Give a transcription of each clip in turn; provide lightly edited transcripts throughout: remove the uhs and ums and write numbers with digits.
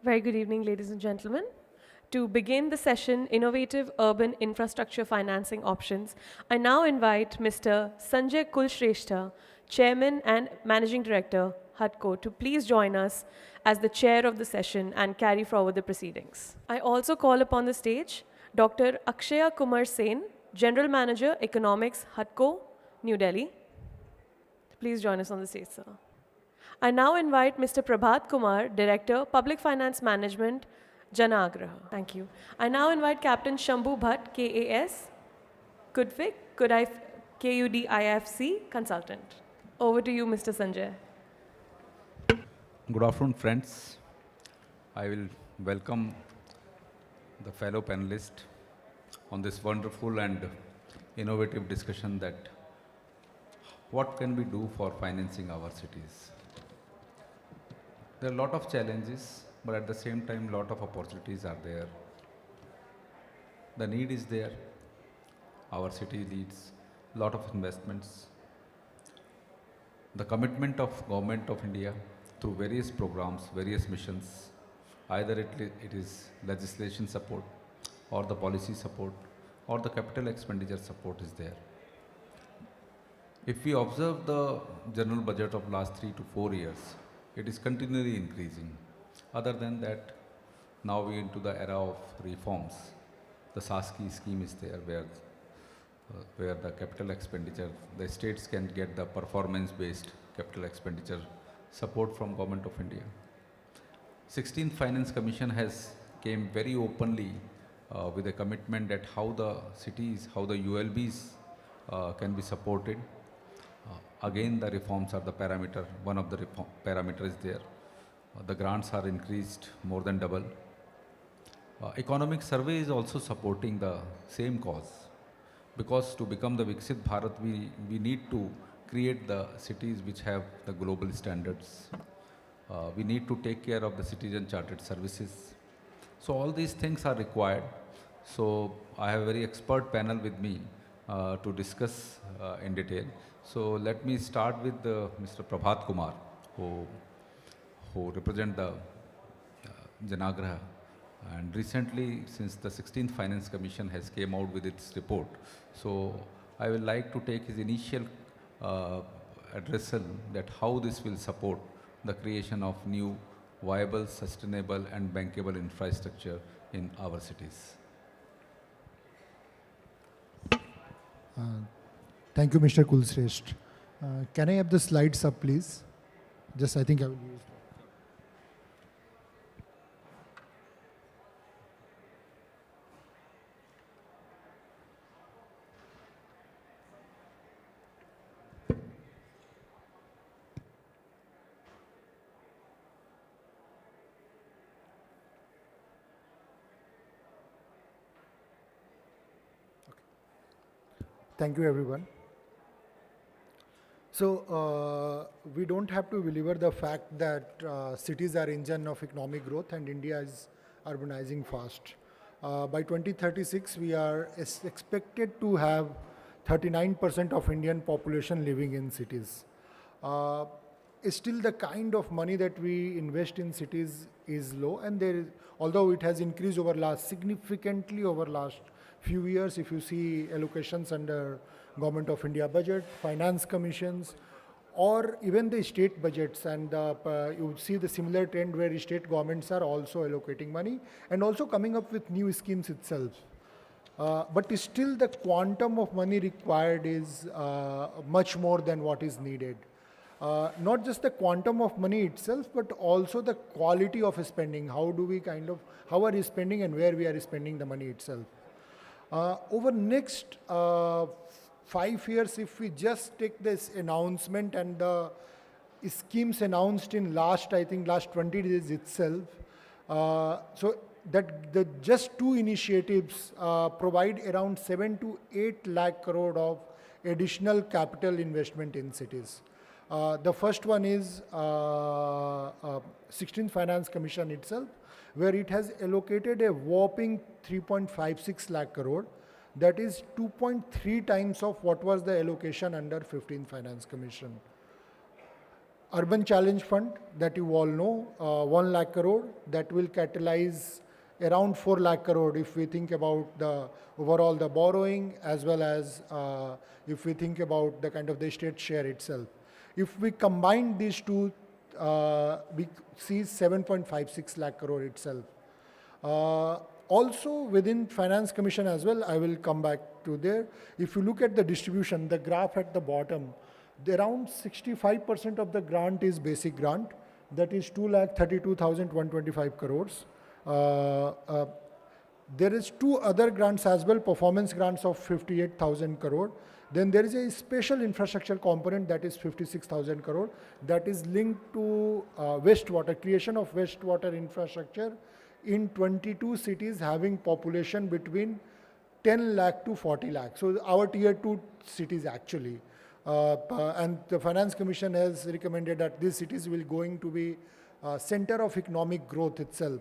Very good evening, ladies and gentlemen. To begin the session, Innovative Urban Infrastructure Financing Options, I now invite Mr. Sanjay Kulshrestha, Chairman and Managing Director, HUDCO, to please join us as the chair of the session and carry forward the proceedings. I also call upon the stage Dr. Akshaya Kumar Sen, General Manager, Economics, HUDCO, New Delhi. Please join us on the stage, sir. I now invite Mr. Prabhat Kumar, Director, Public Finance Management, Janagraha. Thank you. I now invite Captain Shambhu Bhatt, KAS, Kudvik, KUDIFC Consultant. Over to you, Mr. Sanjay. Good afternoon, friends. I will welcome the fellow panelists on this wonderful and innovative discussion that what can we do for financing our cities. There are a lot of challenges, but at the same time, a lot of opportunities are there. The need is there. Our city needs a lot of investments. The commitment of Government of India through various programs, various missions, either it is legislation support or the policy support or the capital expenditure support is there. If we observe the general budget of last 3 to 4 years, it is continually increasing. Other than that, now we are into the era of reforms. The SASKI scheme is there where the capital expenditure, the states can get the performance-based capital expenditure support from Government of India. 16th Finance Commission has came very openly with a commitment that how the cities, how the ULBs can be supported. Again, the reforms are the parameter, one of the parameters there. The grants are increased more than double. Economic survey is also supporting the same cause, because to become the Viksit Bharat, we need to create the cities which have the global standards. We need to take care of the citizen chartered services. So all these things are required. So I have a very expert panel with me to discuss in detail. So let me start with Mr. Prabhat Kumar, who represent the Janagraha. And recently, since the 16th Finance Commission has came out with its report, so I would like to take his initial addressal that how this will support the creation of new viable, sustainable and bankable infrastructure in our cities. Thank you, Mr. Kulshrestha. Can I have the slides up, please? Just, I think I will use. Thank you, everyone. So we don't have to belabor the fact that cities are engine of economic growth and India is urbanizing fast. By 2036, we are expected to have 39% of Indian population living in cities. Still, the kind of money that we invest in cities is low, and although it has increased significantly over last few years, if you see allocations under Government of India budget, finance commissions, or even the state budgets, and you would see the similar trend where state governments are also allocating money and also coming up with new schemes itself. But still the quantum of money required is much more than what is needed. Not just the quantum of money itself, but also the quality of spending. How are we spending and where we are spending the money itself. Over next 5 years, if we just take this announcement and the schemes announced in last 20 days itself, so that the just two initiatives provide around 7 to 8 lakh crore of additional capital investment in cities. The first one is 16th Finance Commission itself, where it has allocated a whopping 3.56 lakh crore. That is 2.3 times of what was the allocation under 15th Finance Commission. Urban Challenge Fund that you all know, 1 lakh crore, that will catalyze around 4 lakh crore if we think about the overall the borrowing, as well as if we think about the kind of the state share itself. If we combine these two, we see 7.56 lakh crore itself. Also within Finance Commission as well, I will come back to there. If you look at the distribution, the graph at the bottom, around 65% of the grant is basic grant, that is 2,32,125 crores. There is two other grants as well, performance grants of 58,000 crore. Then there is a special infrastructure component that is 56,000 crore that is linked to wastewater, creation of wastewater infrastructure in 22 cities having population between 10 lakh to 40 lakh. So our tier 2 cities actually. And the Finance Commission has recommended that these cities will going to be center of economic growth itself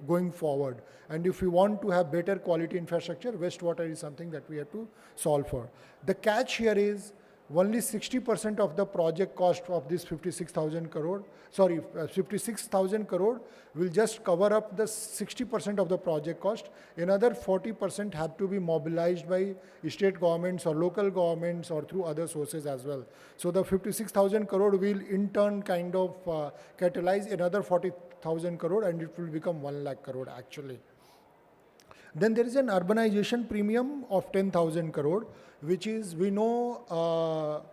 going forward. And if we want to have better quality infrastructure, wastewater is something that we have to solve for. The catch here is only 60% of the project cost of this 56,000 crore, 56,000 crore will just cover up the 60% of the project cost. Another 40% have to be mobilized by state governments or local governments or through other sources as well. So the 56,000 crore will in turn kind of catalyze another 40,000 crore, and it will become 1 lakh crore actually. Then there is an urbanization premium of 10,000 crore, which is, we know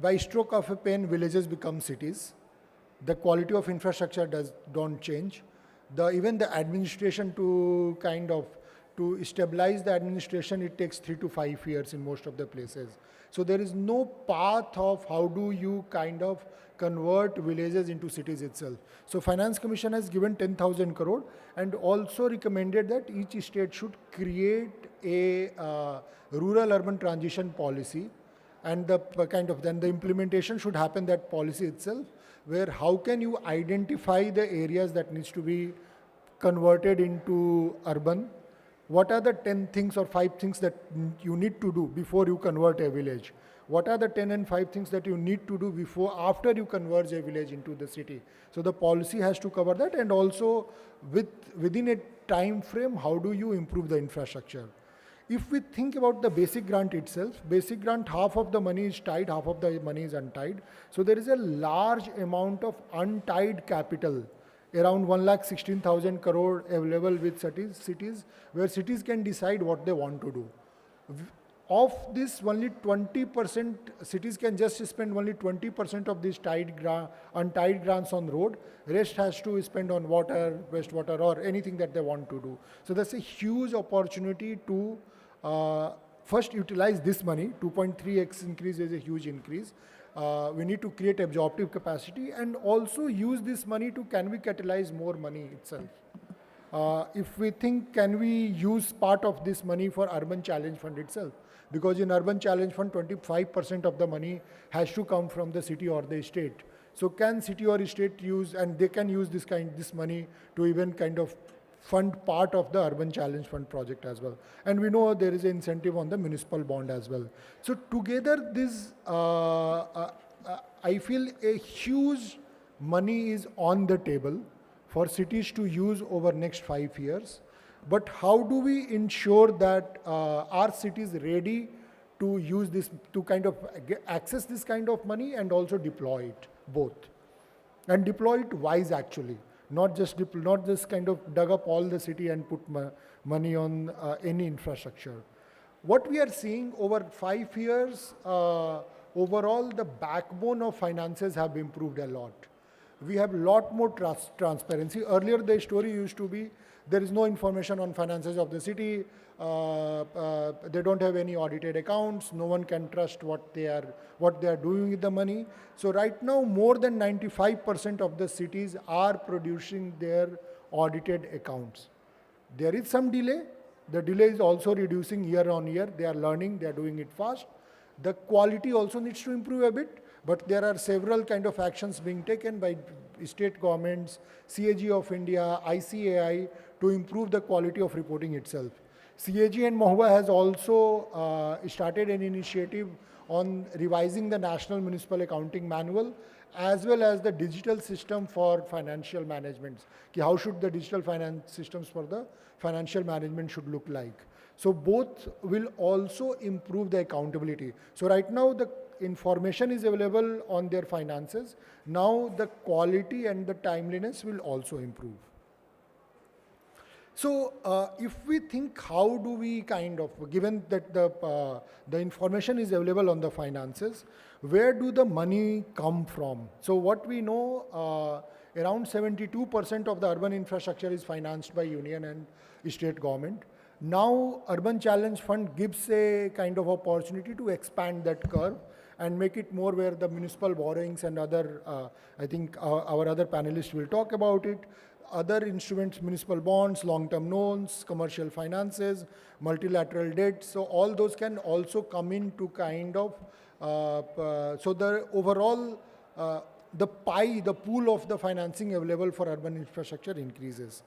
by stroke of a pen, villages become cities. The quality of infrastructure don't change. Even the administration to stabilize the administration, it takes 3 to 5 years in most of the places. So there is no path of how do you kind of convert villages into cities itself. So Finance Commission has given 10,000 crore and also recommended that each state should create a rural urban transition policy, and then the implementation should happen that policy itself, where how can you identify the areas that needs to be converted into urban. What are the 10 things or 5 things that you need to do before you convert a village? What are the 10 and 5 things that you need to do after you convert a village into the city? So the policy has to cover that, and also within a time frame, how do you improve the infrastructure? If we think about the basic grant itself, basic grant, half of the money is tied, half of the money is untied. So there is a large amount of untied capital, around 1,16,000 crore available with cities, where cities can decide what they want to do. Of this, only 20%, cities can just spend only 20% of these untied grants on road. Rest has to spend on water, wastewater, or anything that they want to do. So that's a huge opportunity to first utilize this money. 2.3x increase is a huge increase. We need to create absorptive capacity and also use this money to, can we catalyze more money itself? If we think, can we use part of this money for Urban Challenge Fund itself? Because in Urban Challenge Fund, 25% of the money has to come from the city or the state. So can city or state use, and they can use this money to even kind of fund part of the Urban Challenge Fund project as well. And we know there is an incentive on the municipal bond as well. So together this, I feel a huge money is on the table for cities to use over next 5 years. But how do we ensure that our cities ready to use this, to kind of access this kind of money and also deploy it, both? And deploy it wise actually, not just kind of dug up all the city and put money on any infrastructure. What we are seeing over 5 years, overall the backbone of finances have improved a lot. We have a lot more transparency. Earlier the story used to be, there is no information on finances of the city, they don't have any audited accounts, no one can trust what they are doing with the money. So right now more than 95% of the cities are producing their audited accounts. There is some delay. The delay is also reducing year on year. They are learning, they are doing it fast. The quality also needs to improve a bit, but there are several kind of actions being taken by state governments, CAG of India, ICAI, to improve the quality of reporting itself. CAG and MOHUA has also started an initiative on revising the National Municipal Accounting Manual as well as the digital system for financial management. How should the digital finance systems for the financial management should look like? So both will also improve the accountability. So right now the information is available on their finances. Now the quality and the timeliness will also improve. So if we think how do we kind of, given that the information is available on the finances, where do the money come from? So what we know, around 72% of the urban infrastructure is financed by union and state government. Now Urban Challenge Fund gives a kind of opportunity to expand that curve and make it more where the municipal borrowings and other, I think our other panelists will talk about it, other instruments, municipal bonds, long-term loans, commercial finances, multilateral debt. So all those can also come into kind of, so the overall, the pie, the pool of the financing available for urban infrastructure increases.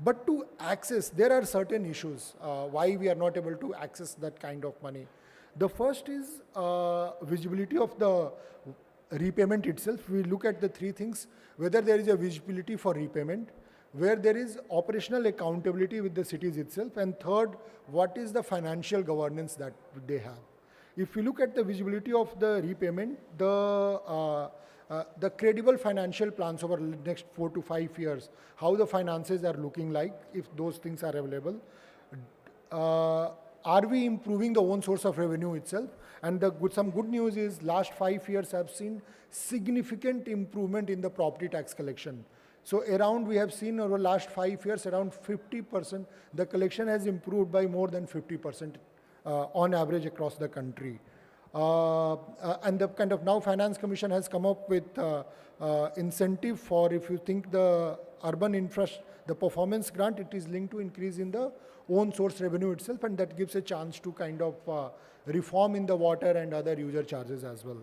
But to access, there are certain issues why we are not able to access that kind of money. The first is visibility of the repayment itself. We look at the three things: whether there is a visibility for repayment, where there is operational accountability with the cities itself, and third, what is the financial governance that they have. If you look at the visibility of the repayment, the credible financial plans over the next 4 to 5 years, how the finances are looking like, if those things are available, are we improving the own source of revenue itself? And some good news is last 5 years have seen significant improvement in the property tax collection. So around, we have seen over the last 5 years, around 50%, the collection has improved by more than 50% on average across the country. And the kind of now Finance Commission has come up with incentive for, if you think the urban infrastructure, the performance grant, it is linked to increase in the own source revenue itself, and that gives a chance to kind of reform in the water and other user charges as well.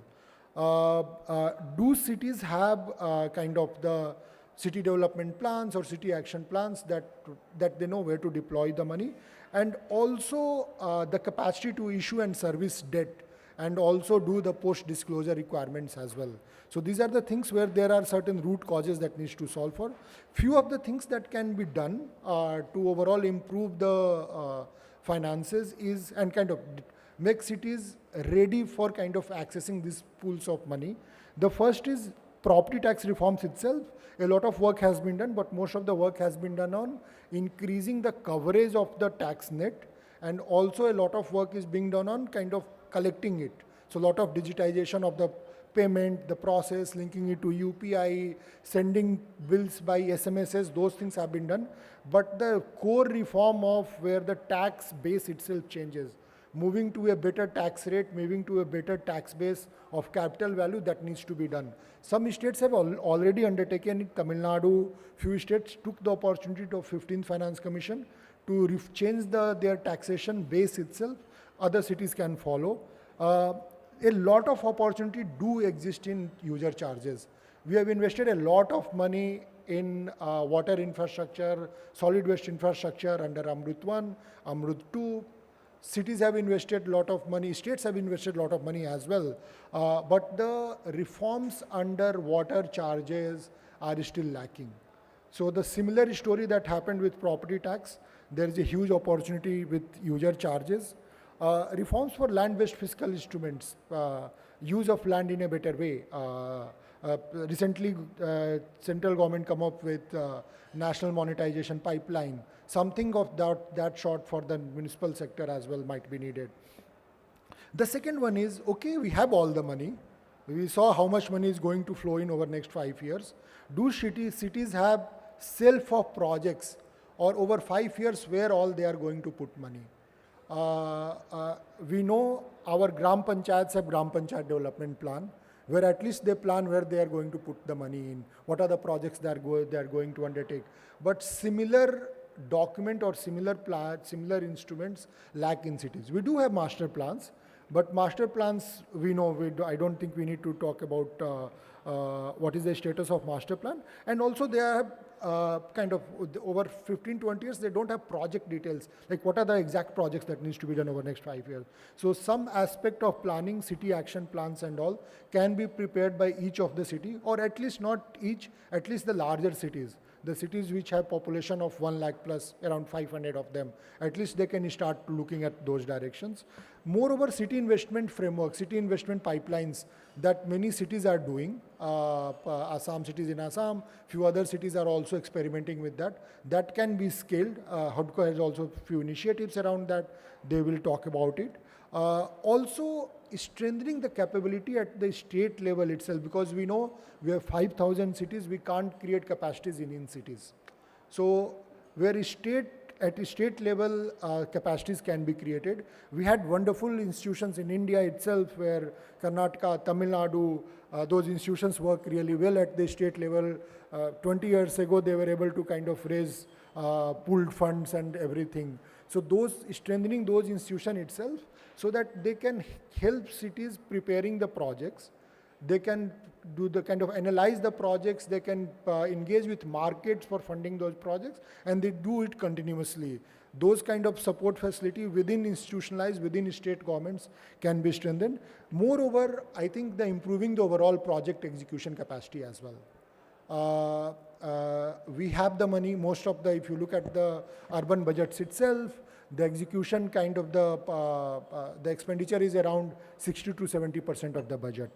Do cities have kind of the city development plans or city action plans that they know where to deploy the money, and also the capacity to issue and service debt, and also do the post-disclosure requirements as well. So these are the things where there are certain root causes that needs to solve for. Few of the things that can be done to overall improve the finances is, and kind of make cities ready for kind of accessing these pools of money. The first is property tax reforms itself. A lot of work has been done, but most of the work has been done on increasing the coverage of the tax net, and also a lot of work is being done on kind of collecting it. So a lot of digitization of the payment, the process, linking it to UPI, sending bills by SMSs, those things have been done. But the core reform of where the tax base itself changes, moving to a better tax rate, moving to a better tax base of capital value, that needs to be done. Some states have already undertaken it. Tamil Nadu, few states took the opportunity of 15th Finance Commission to change their taxation base itself. Other cities can follow. A lot of opportunity do exist in user charges. We have invested a lot of money in water infrastructure, solid waste infrastructure under Amrut 1, Amrut 2. Cities have invested a lot of money, states have invested a lot of money as well. But the reforms under water charges are still lacking. So the similar story that happened with property tax, there is a huge opportunity with user charges. Reforms for land-based fiscal instruments, use of land in a better way. Recently, central government come up with national monetization pipeline. Something of that sort for the municipal sector as well might be needed. The second one is, okay, we have all the money. We saw how much money is going to flow in over next 5 years. Do cities have self of projects, or over 5 years where all they are going to put money? We know our Gram Panchayats have Gram Panchayat development plan, where at least they plan where they are going to put the money in, what are the projects they are going to undertake. But similar document or similar instruments lack in cities. We do have master plans, but master plans, we know, I don't think we need to talk about what is the status of master plan. And also they have kind of over 15, 20 years, they don't have project details. Like what are the exact projects that needs to be done over the next 5 years. So some aspect of planning, city action plans and all can be prepared by each of the city, or at least not each, at least the larger cities. The cities which have population of 1 lakh plus, around 500 of them, at least they can start looking at those directions. Moreover, city investment framework, city investment pipelines that many cities are doing, Assam cities in Assam, few other cities are also experimenting with that. That can be scaled. HUDCO has also few initiatives around that. They will talk about it. Also, strengthening the capability at the state level itself, because we know we have 5,000 cities, we can't create capacities in cities. So where at state level capacities can be created. We had wonderful institutions in India itself where Karnataka, Tamil Nadu, those institutions work really well at the state level. 20 years ago, they were able to kind of raise pooled funds and everything. So strengthening those institutions itself, so that they can help cities preparing the projects. They can do the kind of analyze the projects, they can engage with markets for funding those projects, and they do it continuously. Those kind of support facility within institutionalized, within state governments can be strengthened. Moreover, I think improving the overall project execution capacity as well. We have the money, if you look at the urban budgets itself, the execution kind of the expenditure is around 60 to 70% of the budget.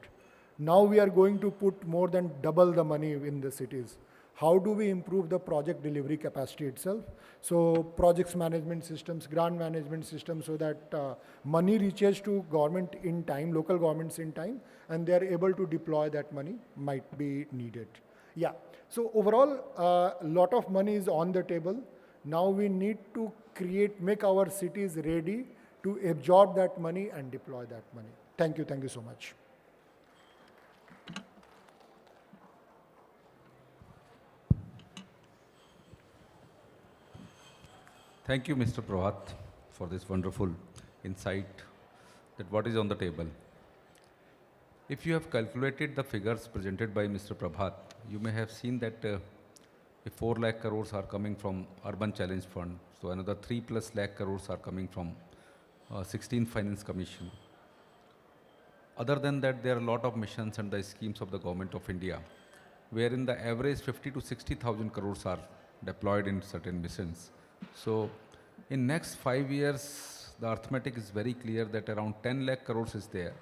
Now we are going to put more than double the money in the cities. How do we improve the project delivery capacity itself? So projects management systems, grant management systems, so that money reaches to government in time, local governments in time, and they are able to deploy that money might be needed. Yeah, so overall, a lot of money is on the table. Now we need to make our cities ready to absorb that money and deploy that money. Thank you so much. Thank you, Mr. Prabhat, for this wonderful insight that what is on the table. If you have calculated the figures presented by Mr. Prabhat, you may have seen that 4 lakh crores are coming from Urban Challenge Fund. So another 3+ lakh crores are coming from 16th Finance Commission. Other than that, there are a lot of missions and the schemes of the Government of India, wherein the average 50 to 60,000 crores are deployed in certain missions. So in next 5 years, the arithmetic is very clear that around 10 lakh crores is there.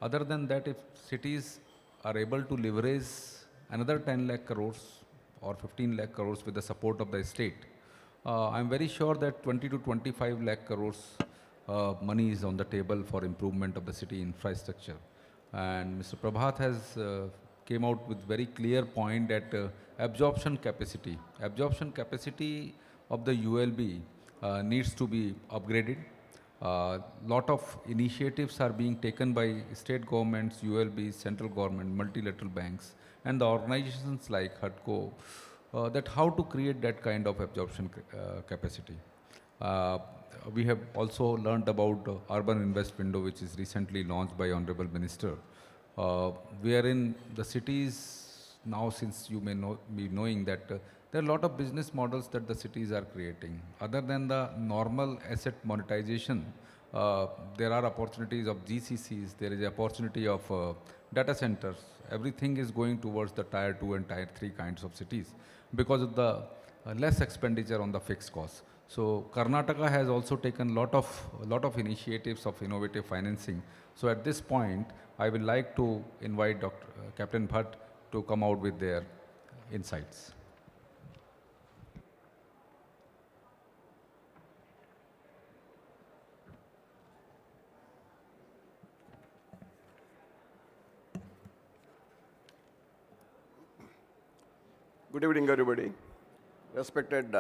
Other than that, if cities are able to leverage another 10 lakh crores or 15 lakh crores with the support of the state, I'm very sure that 20 to 25 lakh crores money is on the table for improvement of the city infrastructure. And Mr. Prabhat has came out with very clear point that absorption capacity of the ULB needs to be upgraded. Lot of initiatives are being taken by state governments, ULBs, central government, multilateral banks, and the organizations like HUDCO, that how to create that kind of absorption capacity. We have also learned about Urban Invest Window, which is recently launched by Honorable Minister, wherein the cities now, since you may be knowing that there are a lot of business models that the cities are creating. Other than the normal asset monetization, there are opportunities of GCCs, there is opportunity of data centers. Everything is going towards the tier 2 and tier 3 kinds of cities because of the less expenditure on the fixed costs. So Karnataka has also taken lot of initiatives of innovative financing. So at this point, I will like to invite Captain Bhatt to come out with their insights. Good evening, everybody. Respected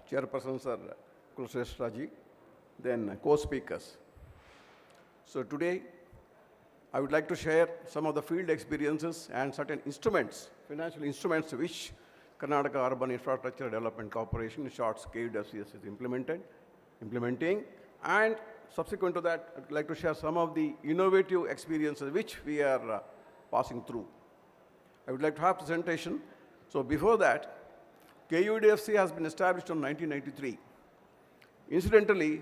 Chairperson Sir Kulshreshthji, then co-speakers. So today, I would like to share some of the field experiences and certain instruments, financial instruments, which Karnataka Urban Infrastructure Development Corporation, in short KUDFCS, is implementing. And subsequent to that, I would like to share some of the innovative experiences which we are passing through. I would like to have presentation. So before that, KUDFC has been established in 1993. Incidentally,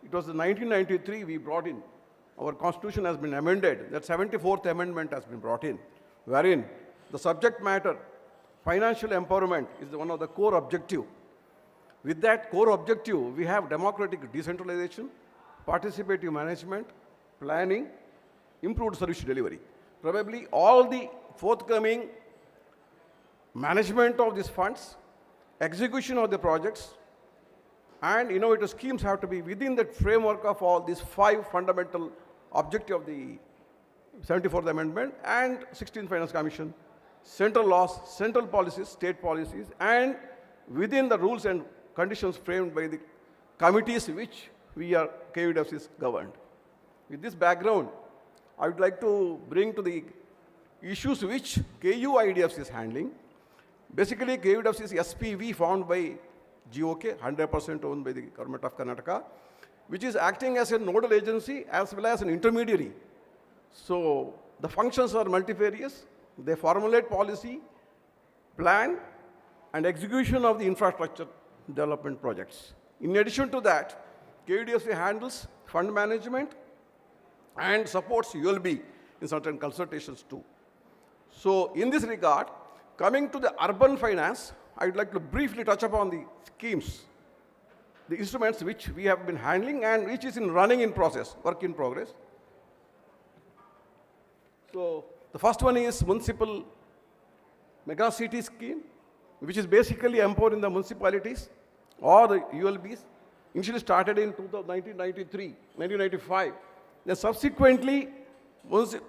it was in 1993 we brought in, our constitution has been amended, that 74th amendment has been brought in, wherein the subject matter, financial empowerment, is one of the core objective. With that core objective, we have democratic decentralization, participative management, planning, improved service delivery. Probably all the forthcoming management of these funds, execution of the projects, and innovative schemes have to be within that framework of all these 5 fundamental objectives of the 74th Amendment and 16th Finance Commission, central laws, central policies, state policies, and within the rules and conditions framed by the committees which KUDFC is governed. With this background, I would like to bring to the issues which KUIDFC is handling. Basically, KUDFC is SPV formed by GOK, 100% owned by the government of Karnataka, which is acting as a nodal agency as well as an intermediary. So the functions are multifarious. They formulate policy, plan, and execution of the infrastructure development projects. In addition to that, KUDFC handles fund management and supports ULB in certain consultations too. So in this regard, coming to the urban finance, I would like to briefly touch upon the schemes, the instruments which we have been handling and which is running in process, work in progress. So the first one is Municipal Mega City Scheme, which is basically empowering the municipalities or the ULBs. Initially started in 1995. Then subsequently,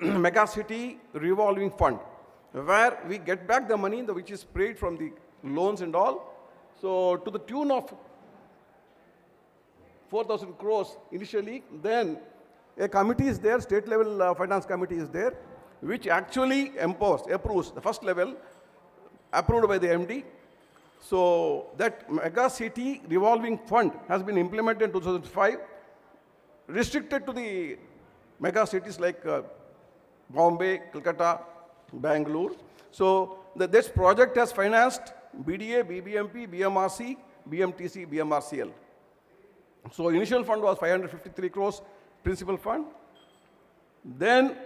Mega City Revolving Fund, where we get back the money which is paid from the loans and all. So to the tune of 4,000 crores initially, then a committee is there, state level finance committee is there, which actually approves the first level, approved by the MD. So that Mega City Revolving Fund has been implemented in 2005, restricted to the mega cities like Bombay, Calcutta, Bangalore. So this project has financed BDA, BBMP, BMRC, BMTC, BMRCL. So initial fund was 553 crores principal fund. Then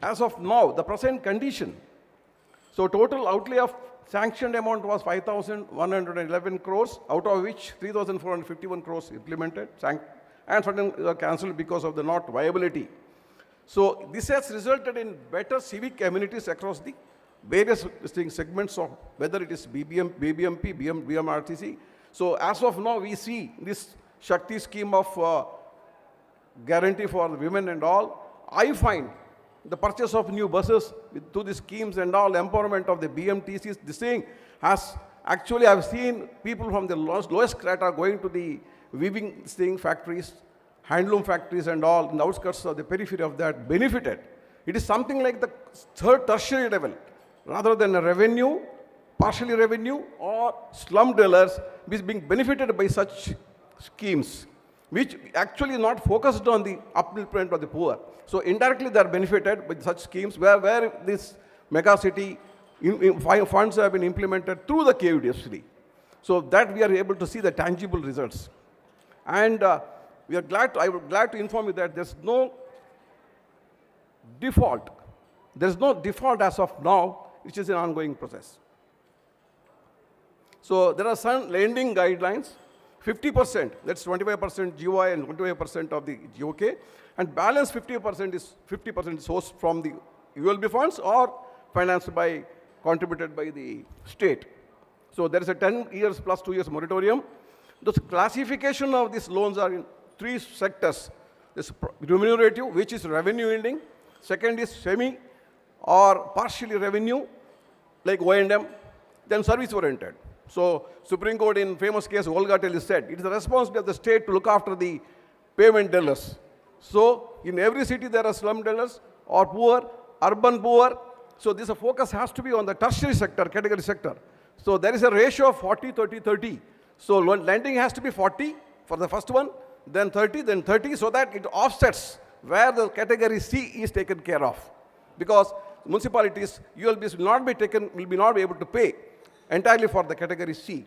as of now, the present condition, so total outlay of sanctioned amount was 5,111 crores, out of which 3,451 crores implemented, and certain are cancelled because of the not viability. So this has resulted in better civic amenities across the various segments of whether it is BBMP, BMRTC. So as of now, we see this Shakti scheme of guarantee for women and all. I find the purchase of new buses through the schemes and all, empowerment of the BMTCs, this thing has actually, I've seen people from the lowest strata going to the weaving factories, handloom factories and all in the outskirts of the periphery of that benefited. It is something like the third tertiary level, rather than a revenue, partially revenue or slum dwellers being benefited by such schemes, which actually not focused on the upliftment of the poor. So indirectly they are benefited by such schemes where this mega city funds have been implemented through the KUDFC. So that we are able to see the tangible results. And I would glad to inform you that there's no default. There's no default as of now, which is an ongoing process. So there are some lending guidelines. 50%, that's 25% GOI and 25% of the GOK, and balance 50% is sourced from the ULB funds or financed by, contributed by the state. So there is a 10 years plus 2 years moratorium. The classification of these loans are in 3 sectors. This remunerative, which is revenue yielding. Second is semi or partially revenue, like O&M. Then service oriented. So Supreme Court in famous case Olga said, it is the responsibility of the state to look after the payment dwellers. So in every city there are slum dwellers or poor, urban poor. So this focus has to be on the tertiary sector, category sector. So there is a ratio of 40, 30, 30. So lending has to be 40 for the first one, then 30, then 30, so that it offsets where the category C is taken care of. Because municipalities, ULBs will not be able to pay entirely for the category C.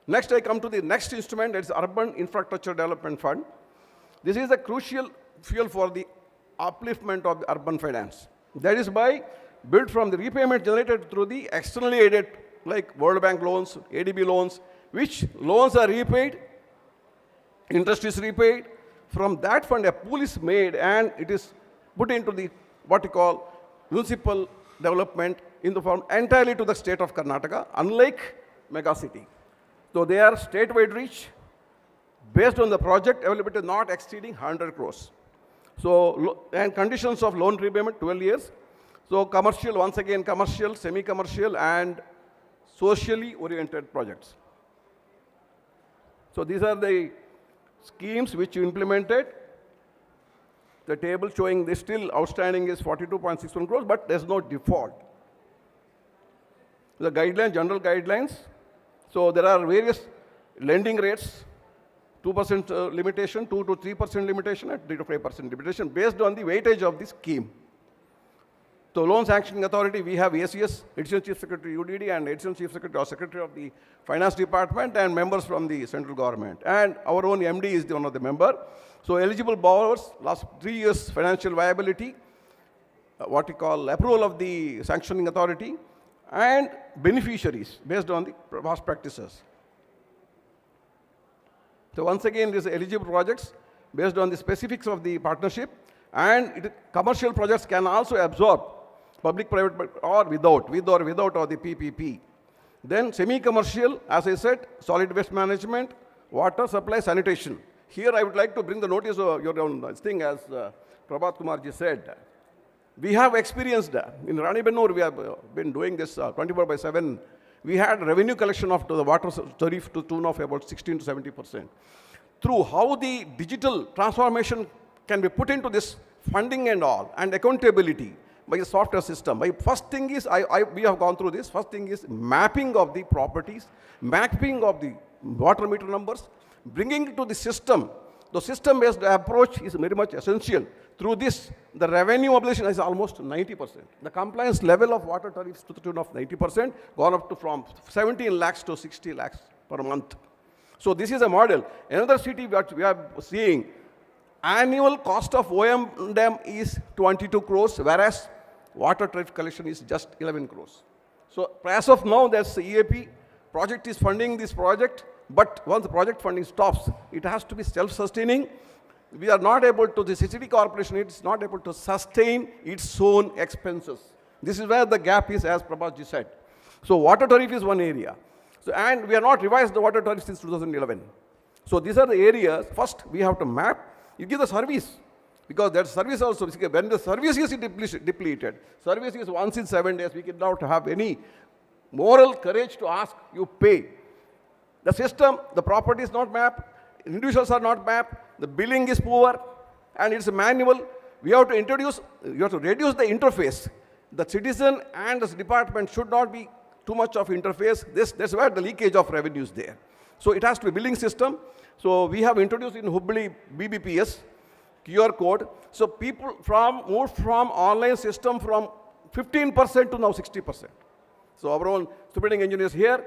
Next, I come to the next instrument, it's Urban Infrastructure Development Fund. This is a crucial fuel for the upliftment of the urban finance. That is by built from the repayment generated through the externally aided, like World Bank loans, ADB loans, which loans are repaid, interest is repaid. From that fund, a pool is made and it is put into the what you call municipal development in the form entirely to the state of Karnataka, unlike mega city. So they are statewide reach based on the project availability not exceeding 100 crores. So, and conditions of loan repayment 12 years. So commercial, once again commercial, semi-commercial and socially oriented projects. So these are the schemes which you implemented. The table showing this still outstanding is 42.61 crores, but there's no default. The guidelines, general guidelines. So there are various lending rates, 2% limitation, 2 to 3% limitation, and 3 to 5% limitation based on the weightage of the scheme. So loan sanctioning authority, we have ACS, Additional Chief Secretary UDD, and Additional Chief Secretary or Secretary of the Finance Department, and members from the central government. And our own MD is one of the member. So eligible borrowers, last 3 years financial viability, what we call approval of the sanctioning authority, and beneficiaries based on the past practices. So once again, these eligible projects based on the specifics of the partnership, and commercial projects can also absorb public-private or without, with or without or the PPP. Then semi-commercial, as I said, solid waste management, water supply, sanitation. Here I would like to bring the notice of your own thing, as Prabhat Kumar ji said. We have experienced in Rani Bennur, we have been doing this 24/7. We had revenue collection of the water tariff to tune of about 16 to 70%. Through how the digital transformation can be put into this funding and all, and accountability by a software system. By first thing is, we have gone through this, first thing is mapping of the properties, mapping of the water meter numbers, bringing it to the system. The system-based approach is very much essential. Through this, the revenue mobilization is almost 90%. The compliance level of water tariffs to the tune of 90%, gone up to from 17 lakhs to 60 lakhs per month. So this is a model. Another city that we are seeing, annual cost of OM is 22 crores, whereas water tariff collection is just 11 crores. So as of now, there's EAP, project is funding this project, but once the project funding stops, it has to be self-sustaining. We are not able to, the city corporation is not able to sustain its own expenses. This is where the gap is, as Prabhat ji said. So water tariff is one area. So, and we have not revised the water tariff since 2011. So these are the areas. First, we have to map. You give the service, because that service also, when the service is depleted, service is once in 7 days, we cannot have any moral courage to ask, you pay. The system, the property is not mapped, individuals are not mapped, the billing is poor, and it's a manual. We have to introduce, you have to reduce the interface. The citizen and the department should not be too much of interface. That's where the leakage of revenue is there. So it has to be billing system. So we have introduced in Hubli BBPS, QR code. So people moved from online system from 15% to now 60%. So our own superintending engineers here,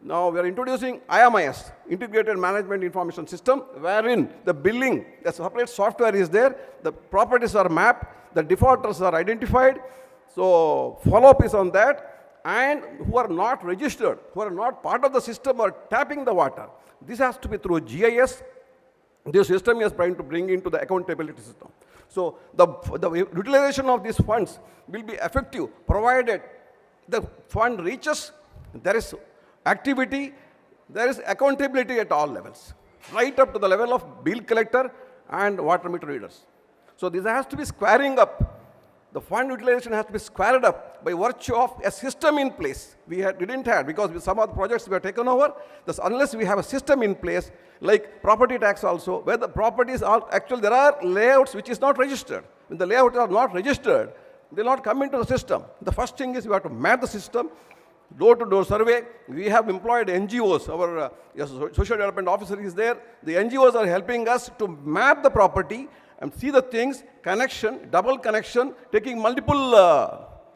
now we are introducing IMIS, Integrated Management Information System, wherein the billing, the separate software is there, the properties are mapped, the defaulters are identified, so follow-up is on that, and who are not registered, who are not part of the system are tapping the water. This has to be through GIS. This system is trying to bring into the accountability system. So the utilization of these funds will be effective, provided the fund reaches, there is activity, there is accountability at all levels, right up to the level of bill collector and water meter readers. So this has to be squaring up. The fund utilization has to be squared up by virtue of a system in place. We didn't have, because with some of the projects we have taken over, unless we have a system in place, like property tax also, where the properties are, actually there are layouts which is not registered. When the layouts are not registered, they will not come into the system. The first thing is we have to map the system, door-to-door survey. We have employed NGOs. Our social development officer is there. The NGOs are helping us to map the property and see the things, connection, double connection, taking multiple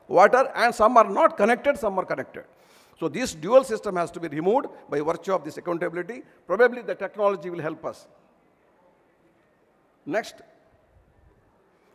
water, and some are not connected, some are connected. So this dual system has to be removed by virtue of this accountability. Probably the technology will help us. Next,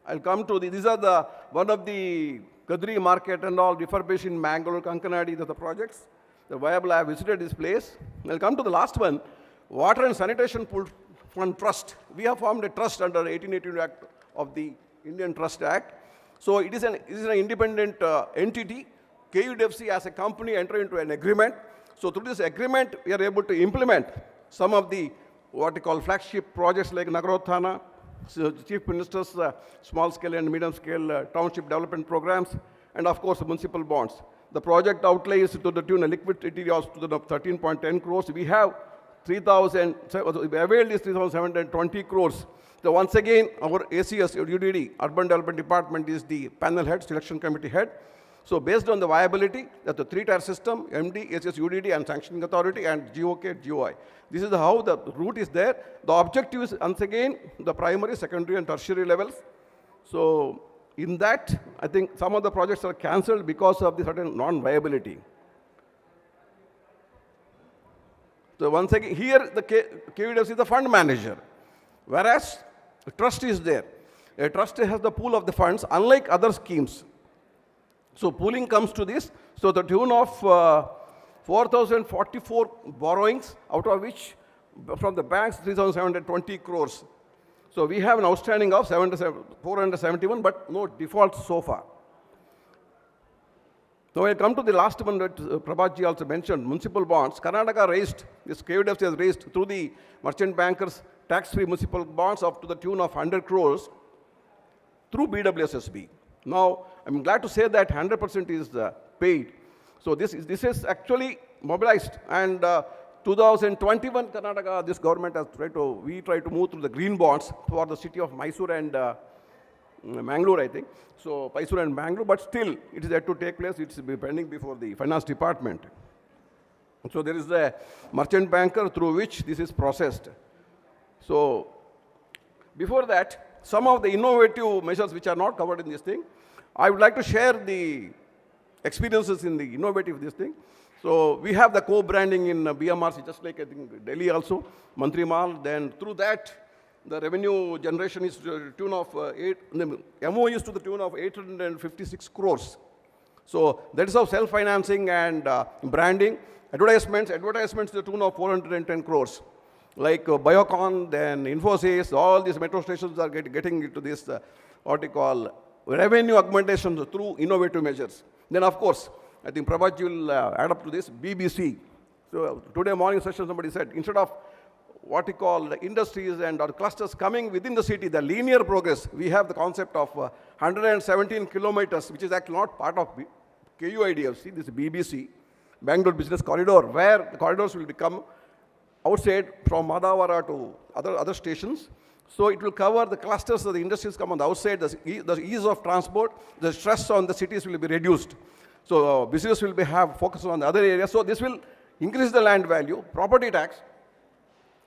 I'll come to these are the one of the Kadri market and all refurbished in Mangalore, Kankanadi, the projects. The viable, I have visited this place. I'll come to the last one, Water and Sanitation Pool Fund Trust. We have formed a trust under 1882 Act of the Indian Trust Act. So it is an independent entity. KUDFC as a company enter into an agreement. So through this agreement, we are able to implement some of the what we call flagship projects like Nagarothana, so Chief Minister's small scale and medium scale township development programs, and of course municipal bonds. The project outlay is to the tune of liquidity of 13.10 crores. We have 3,000, availed is 3,720 crores. So once again, our ACS, UDD, Urban Development Department is the panel head, selection committee head. So based on the viability, that's the three-tier system, MD, ACS, UDD, and sanctioning authority, and GOK, GOI. This is how the route is there. The objective is, once again, the primary, secondary, and tertiary levels. So in that, I think some of the projects are cancelled because of the certain non-viability. So once again, here the KUDFC is the fund manager, whereas the trust is there. A trust has the pool of the funds, unlike other schemes. So pooling comes to this. So the tune of 4,044 borrowings, out of which from the banks 3,720 crores. So we have an outstanding of 471, but no defaults so far. So I come to the last one that Prabhatji also mentioned, municipal bonds. Karnataka raised, this KUDFC has raised through the merchant bankers tax-free municipal bonds up to the tune of 100 crores through BWSSB. Now, I'm glad to say that 100% is paid. So this is actually mobilized, and 2021 Karnataka, this government has tried to move through the green bonds for the city of Mysore and Mangalore, I think. So Mysore and Mangalore, but still it is yet to take place. It's pending before the finance department. So there is a merchant banker through which this is processed. So before that, some of the innovative measures which are not covered in this thing, I would like to share the experiences in the innovative this thing. So we have the co-branding in BMRC, just like I think Delhi also, Mantri Mall. Then through that, the revenue generation is to the tune of MO is to the tune of 856 crores. So that is how self-financing and branding. Advertisements to the tune of 410 crores. Like Biocon, then Infosys, all these metro stations are getting into this, what we call revenue augmentation through innovative measures. Then of course, I think Prabhat will add up to this, BBC. So today morning session somebody said, instead of what we call the industries and our clusters coming within the city, the linear progress, we have the concept of 117 kilometers, which is actually not part of KUIDFC, this is BBC, Bangalore Business Corridor, where the corridors will become outside from Madhavara to other stations. So it will cover the clusters of the industries come on the outside, the ease of transport, the stress on the cities will be reduced. So business will have focus on the other areas. So this will increase the land value, property tax,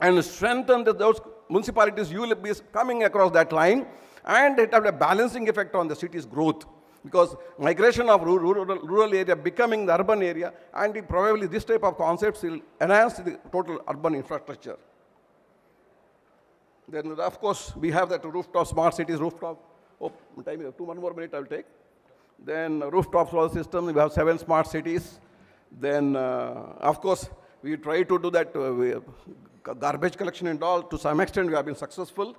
and strengthen those municipalities. You will be coming across that line, and it will have a balancing effect on the city's growth. Because migration of rural area becoming the urban area, and probably this type of concepts will enhance the total urban infrastructure. Then, of course, we have that rooftop, smart cities, rooftop. Oh, time, 1 more minute I will take. Then rooftop solar system, we have 7 smart cities. Then, of course, we try to do that garbage collection and all. To some extent, we have been successful.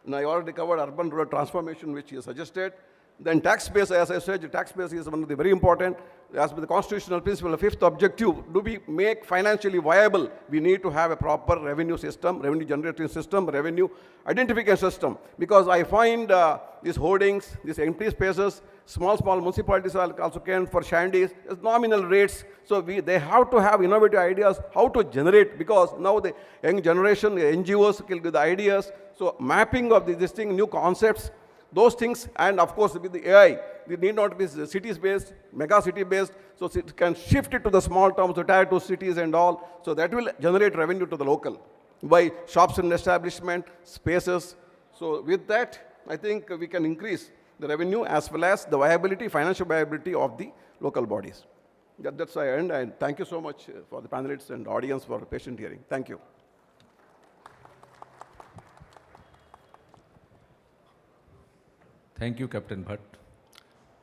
And I already covered urban-rural transformation, which is suggested. Then tax base, as I said, the tax base is one of the very important. As per the constitutional principle, the 5th objective, do we make financially viable? We need to have a proper revenue system, revenue generating system, revenue identification system. Because I find these hoardings, these empty spaces, small municipalities also can for shandies, nominal rates. So they have to have innovative ideas how to generate, because now the young generation, the NGOs will give the ideas. So mapping of this thing, new concepts, those things, and of course with the AI, it need not be cities-based, mega city-based, so it can shift it to the small towns, the tier 2 cities and all, so that will generate revenue to the local by shops and establishment, spaces. So with that, I think we can increase the revenue as well as the viability, financial viability of the local bodies. That's why I end, and thank you so much for the panelists and audience for patient hearing. Thank you. Thank you, Captain Bhatt.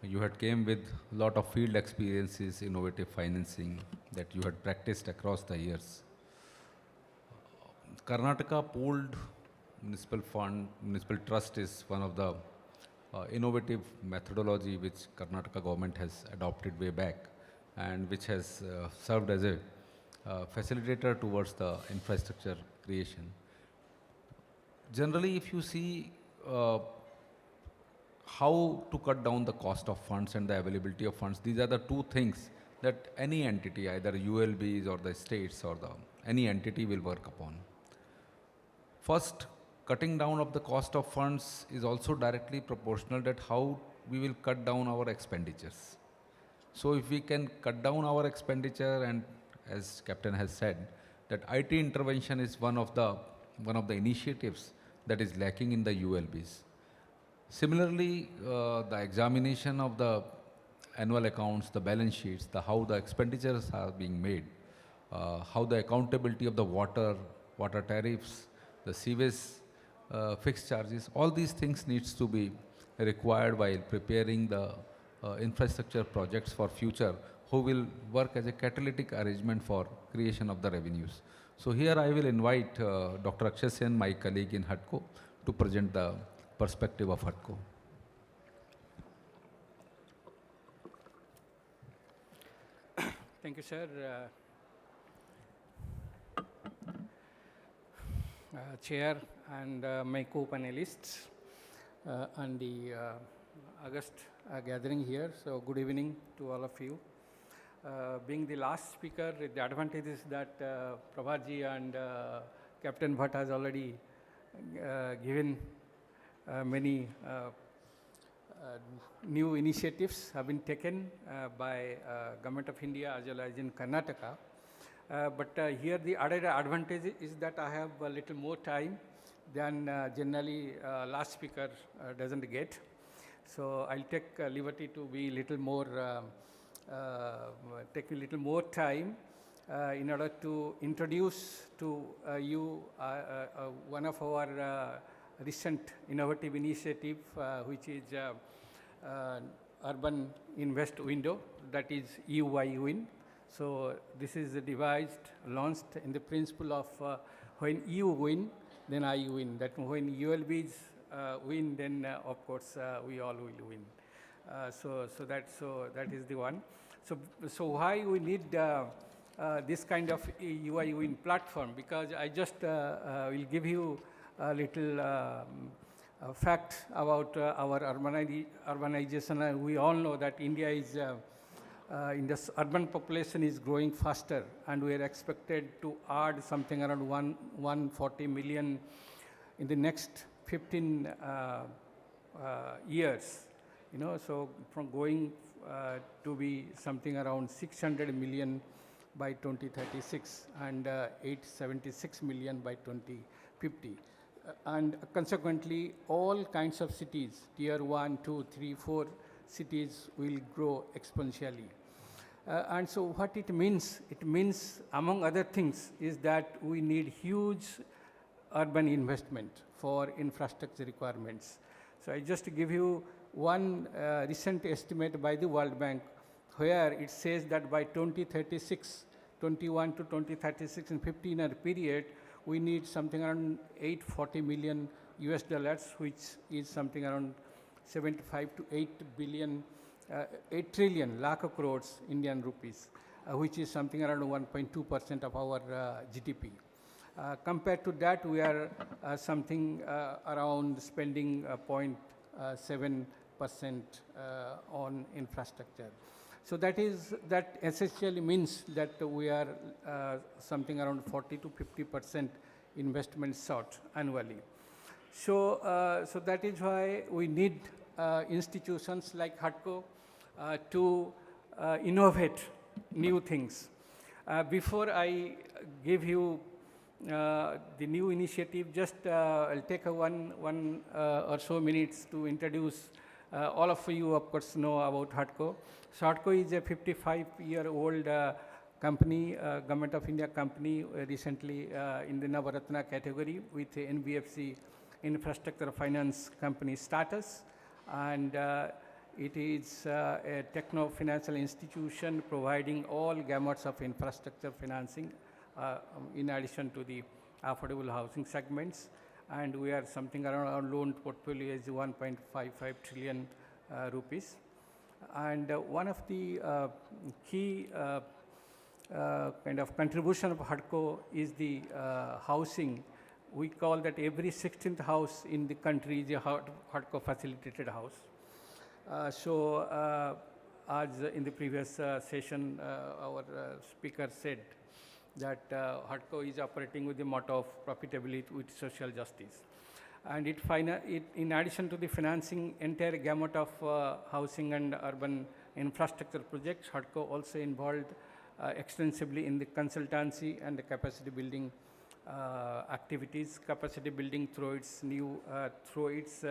You had came with a lot of field experiences, innovative financing that you had practiced across the years. Karnataka pooled municipal fund, municipal trust is one of the innovative methodology which Karnataka government has adopted way back and which has served as a facilitator towards the infrastructure creation. Generally, if you see how to cut down the cost of funds and the availability of funds, these are the two things that any entity, either ULBs or the states or the any entity will work upon. First, cutting down of the cost of funds is also directly proportional that how we will cut down our expenditures. So if we can cut down our expenditure, and as Captain has said, that IT intervention is one of the initiatives that is lacking in the ULBs. Similarly, the examination of the annual accounts, the balance sheets, the how the expenditures are being made, how the accountability of the water tariffs, the sewage fixed charges, all these things needs to be required while preparing the infrastructure projects for future, who will work as a catalytic arrangement for creation of the revenues. So here I will invite Dr. Akshay Sen, my colleague in HUDCO, to present the perspective of HUDCO. Thank you, sir. Chair and my co-panelists and the August gathering here. So good evening to all of you. Being the last speaker, the advantage is that Prabhatji and Captain Bhatt has already given many new initiatives have been taken by Government of India as well as in Karnataka. But here the added advantage is that I have a little more time than generally last speaker doesn't get. So I'll take liberty to be little more, take a little more time in order to introduce to you one of our recent innovative initiative, which is Urban Invest Window, that is EUI Win. So this is devised, launched in the principle of when you win, then I win. That when ULBs win, then of course we all will win. So that is the one. So why we need this kind of UI Win platform? Because I just will give you a little fact about our urbanization. We all know that India is in this urban population is growing faster, and we are expected to add something around 140 million in the next 15 years. You know, so from going to be something around 600 million by 2036 and 876 million by 2050. And consequently, all kinds of cities, tier 1, 2, 3, 4 cities will grow exponentially. And so what it means, among other things, is that we need huge urban investment for infrastructure requirements. So I just give you one recent estimate by the World Bank, where it says that by 2036, 21 to 2036, in 15-year period, we need something around 840 million US dollars, which is something around 75 to 8 billion, 8 trillion lakh of crores Indian rupees, which is something around 1.2% of our GDP. Compared to that, we are something around spending 0.7% on infrastructure. So that essentially means that we are something around 40 to 50% investment short annually. So that is why we need institutions like HUDCO to innovate new things. Before I give you the new initiative, just I'll take one or so minutes to introduce All of you, of course, know about HUDCO. So HUDCO is a 55-year-old company, Government of India company, recently in the Navaratna category with the NBFC infrastructure finance company status. And it is a techno-financial institution providing all gamuts of infrastructure financing in addition to the affordable housing segments. And we are something around our loan portfolio is 1.55 trillion rupees. And one of the key kind of contribution of HUDCO is the housing. We call that every 16th house in the country is a HUDCO facilitated house. As in the previous session, our speaker said that HUDCO is operating with the motto of profitability with social justice. And in addition to the financing entire gamut of housing and urban infrastructure projects, HUDCO also involved extensively in the consultancy and the capacity building activities, capacity building through its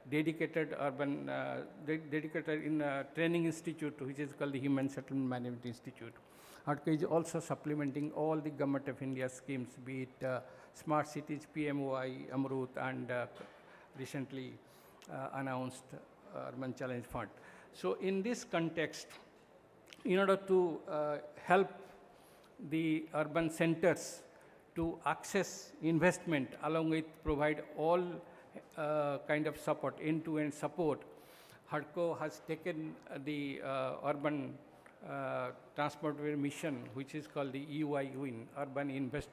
dedicated urban, dedicated training institute, which is called the Human Settlement Management Institute. HUDCO is also supplementing all the Government of India schemes, be it Smart Cities, PMOI, Amrut, and recently announced Urban Challenge Fund. So in this context, in order to help the urban centers to access investment along with provide all kind of support, end-to-end support, HUDCO has taken the urban transport mission, which is called the UI-WIN, Urban Invest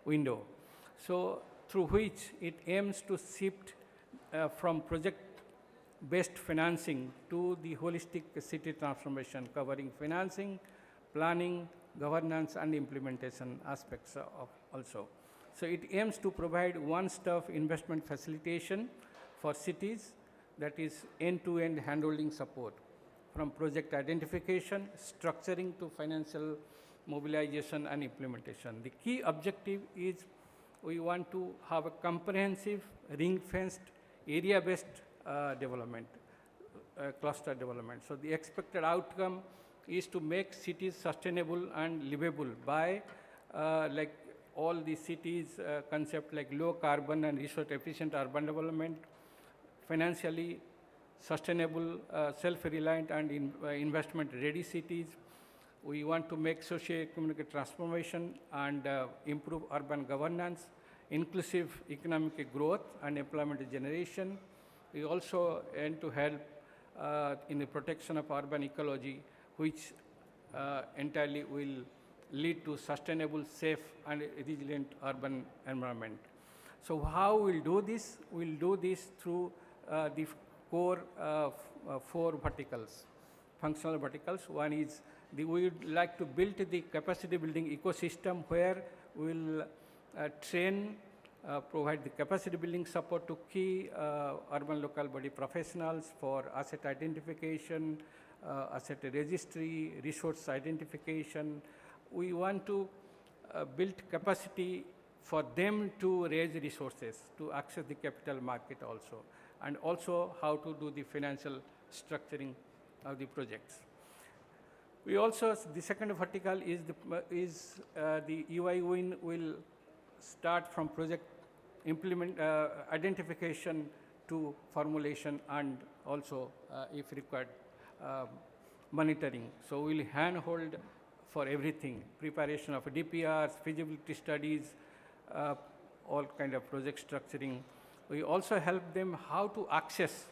Window. So through which it aims to shift from project-based financing to the holistic city transformation, covering financing, planning, governance, and implementation aspects of also. So it aims to provide one-stop investment facilitation for cities, that is end-to-end handholding support, from project identification, structuring to financial mobilization and implementation. The key objective is we want to have a comprehensive, ring-fenced, area-based development, cluster development. So the expected outcome is to make cities sustainable and livable by like all the cities concept like low carbon and resource efficient urban development, financially sustainable, self-reliant and investment-ready cities. We want to make socio-economic transformation and improve urban governance, inclusive economic growth and employment generation. We also aim to help in the protection of urban ecology, which entirely will lead to sustainable, safe and resilient urban environment. So how we'll do this? We'll do this through the core 4 verticals, functional verticals. One is we would like to build the capacity building ecosystem where we'll train, provide the capacity building support to key urban local body professionals for asset identification, asset registry, resource identification. We want to build capacity for them to raise resources, to access the capital market also, and also how to do the financial structuring of the projects. We also, the second vertical is the UI-WIN will start from project identification to formulation and also, if required, monitoring. So we'll handhold for everything, preparation of DPRs, feasibility studies, all kind of project structuring. We also help them how to access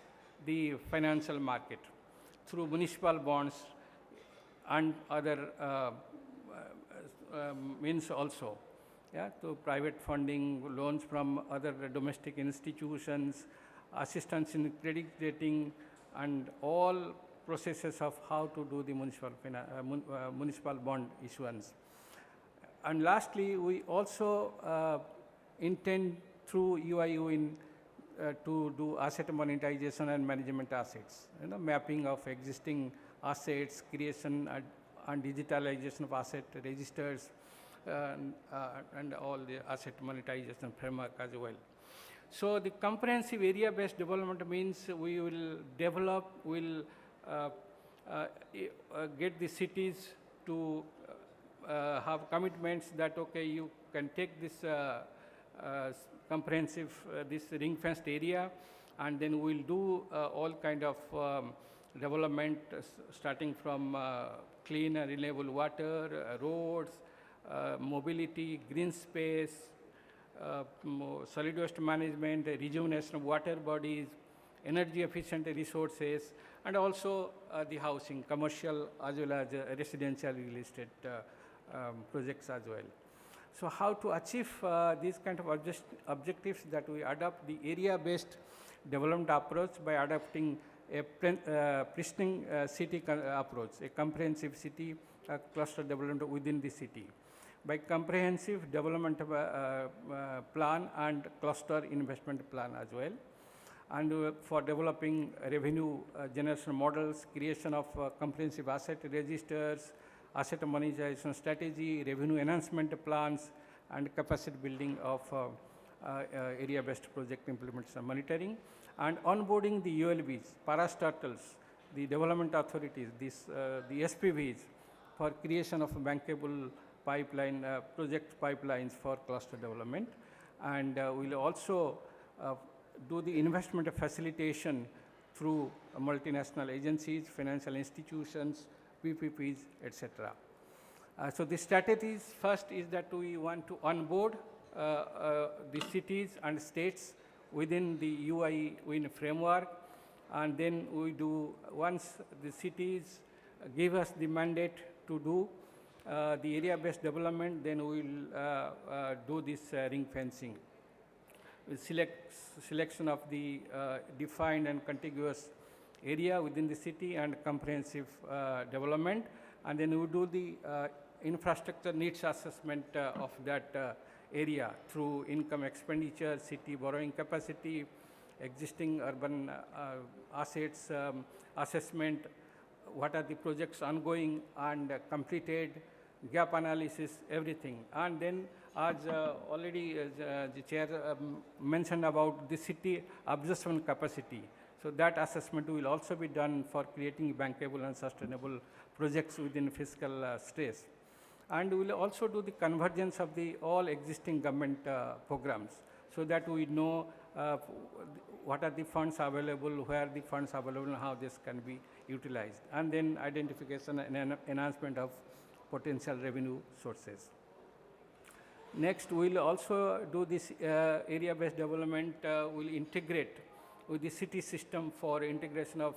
the financial market through municipal bonds and other means also, yeah, to private funding, loans from other domestic institutions, assistance in credit rating, and all processes of how to do the municipal bond issuance. And lastly, we also intend through UI-WIN to do asset monetization and management assets, mapping of existing assets, creation and digitalization of asset registers, and all the asset monetization framework as well. So the comprehensive area-based development means we will develop, will get the cities to have commitments that, okay, you can take this comprehensive, this ring-fenced area, and then we'll do all kind of development starting from clean and renewable water, roads, mobility, green space, solid waste management, rejuvenation of water bodies, energy efficient resources, and also the housing, commercial as well as residential real estate projects as well. So how to achieve these kind of objectives, that we adopt the area-based development approach by adopting a pristine city approach, a comprehensive city cluster development within the city, by comprehensive development plan and cluster investment plan as well, and for developing revenue generation models, creation of comprehensive asset registers, asset monetization strategy, revenue enhancement plans, and capacity building of area-based project implementation and monitoring, and onboarding the ULBs, parastatals, the development authorities, the SPVs, for creation of a bankable pipeline, project pipelines for cluster development. And we'll also do the investment facilitation through multinational agencies, financial institutions, PPPs, etc. So the strategies first is that we want to onboard the cities and states within the UI win framework, and then we do, once the cities give us the mandate to do the area-based development, then we will do this ring fencing. We selection of the defined and contiguous area within the city and comprehensive development, and then we do the infrastructure needs assessment of that area through income expenditure, city borrowing capacity, existing urban assets assessment, what are the projects ongoing and completed, gap analysis, everything. And then as already the chair mentioned about the city absorption capacity. So that assessment will also be done for creating bankable and sustainable projects within fiscal stress. And we will also do the convergence of the all existing government programs, so that we know what are the funds available, where the funds available, and how this can be utilized. And then identification and enhancement of potential revenue sources. Next, we will also do this area-based development, will integrate with the city system for integration of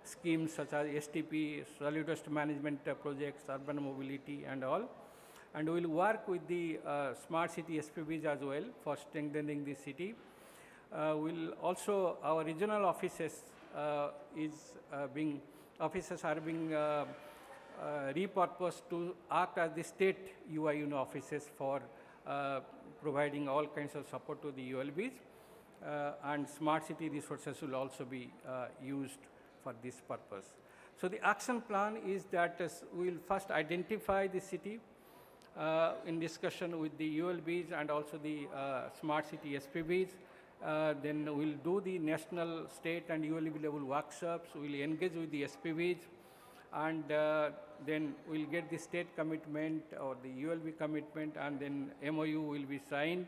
schemes such as STP, solid waste management projects, urban mobility and all. And we will work with the smart city SPVs as well for strengthening the city. We'll also, our regional offices are being repurposed to act as the state UI offices for providing all kinds of support to the ULBs. And smart city resources will also be used for this purpose. So the action plan is that we will first identify the city in discussion with the ULBs and also the smart city SPVs. Then we'll do the national, state and ULB level workshops. We'll engage with the SPVs, and then we'll get the state commitment or the ULB commitment, and then MOU will be signed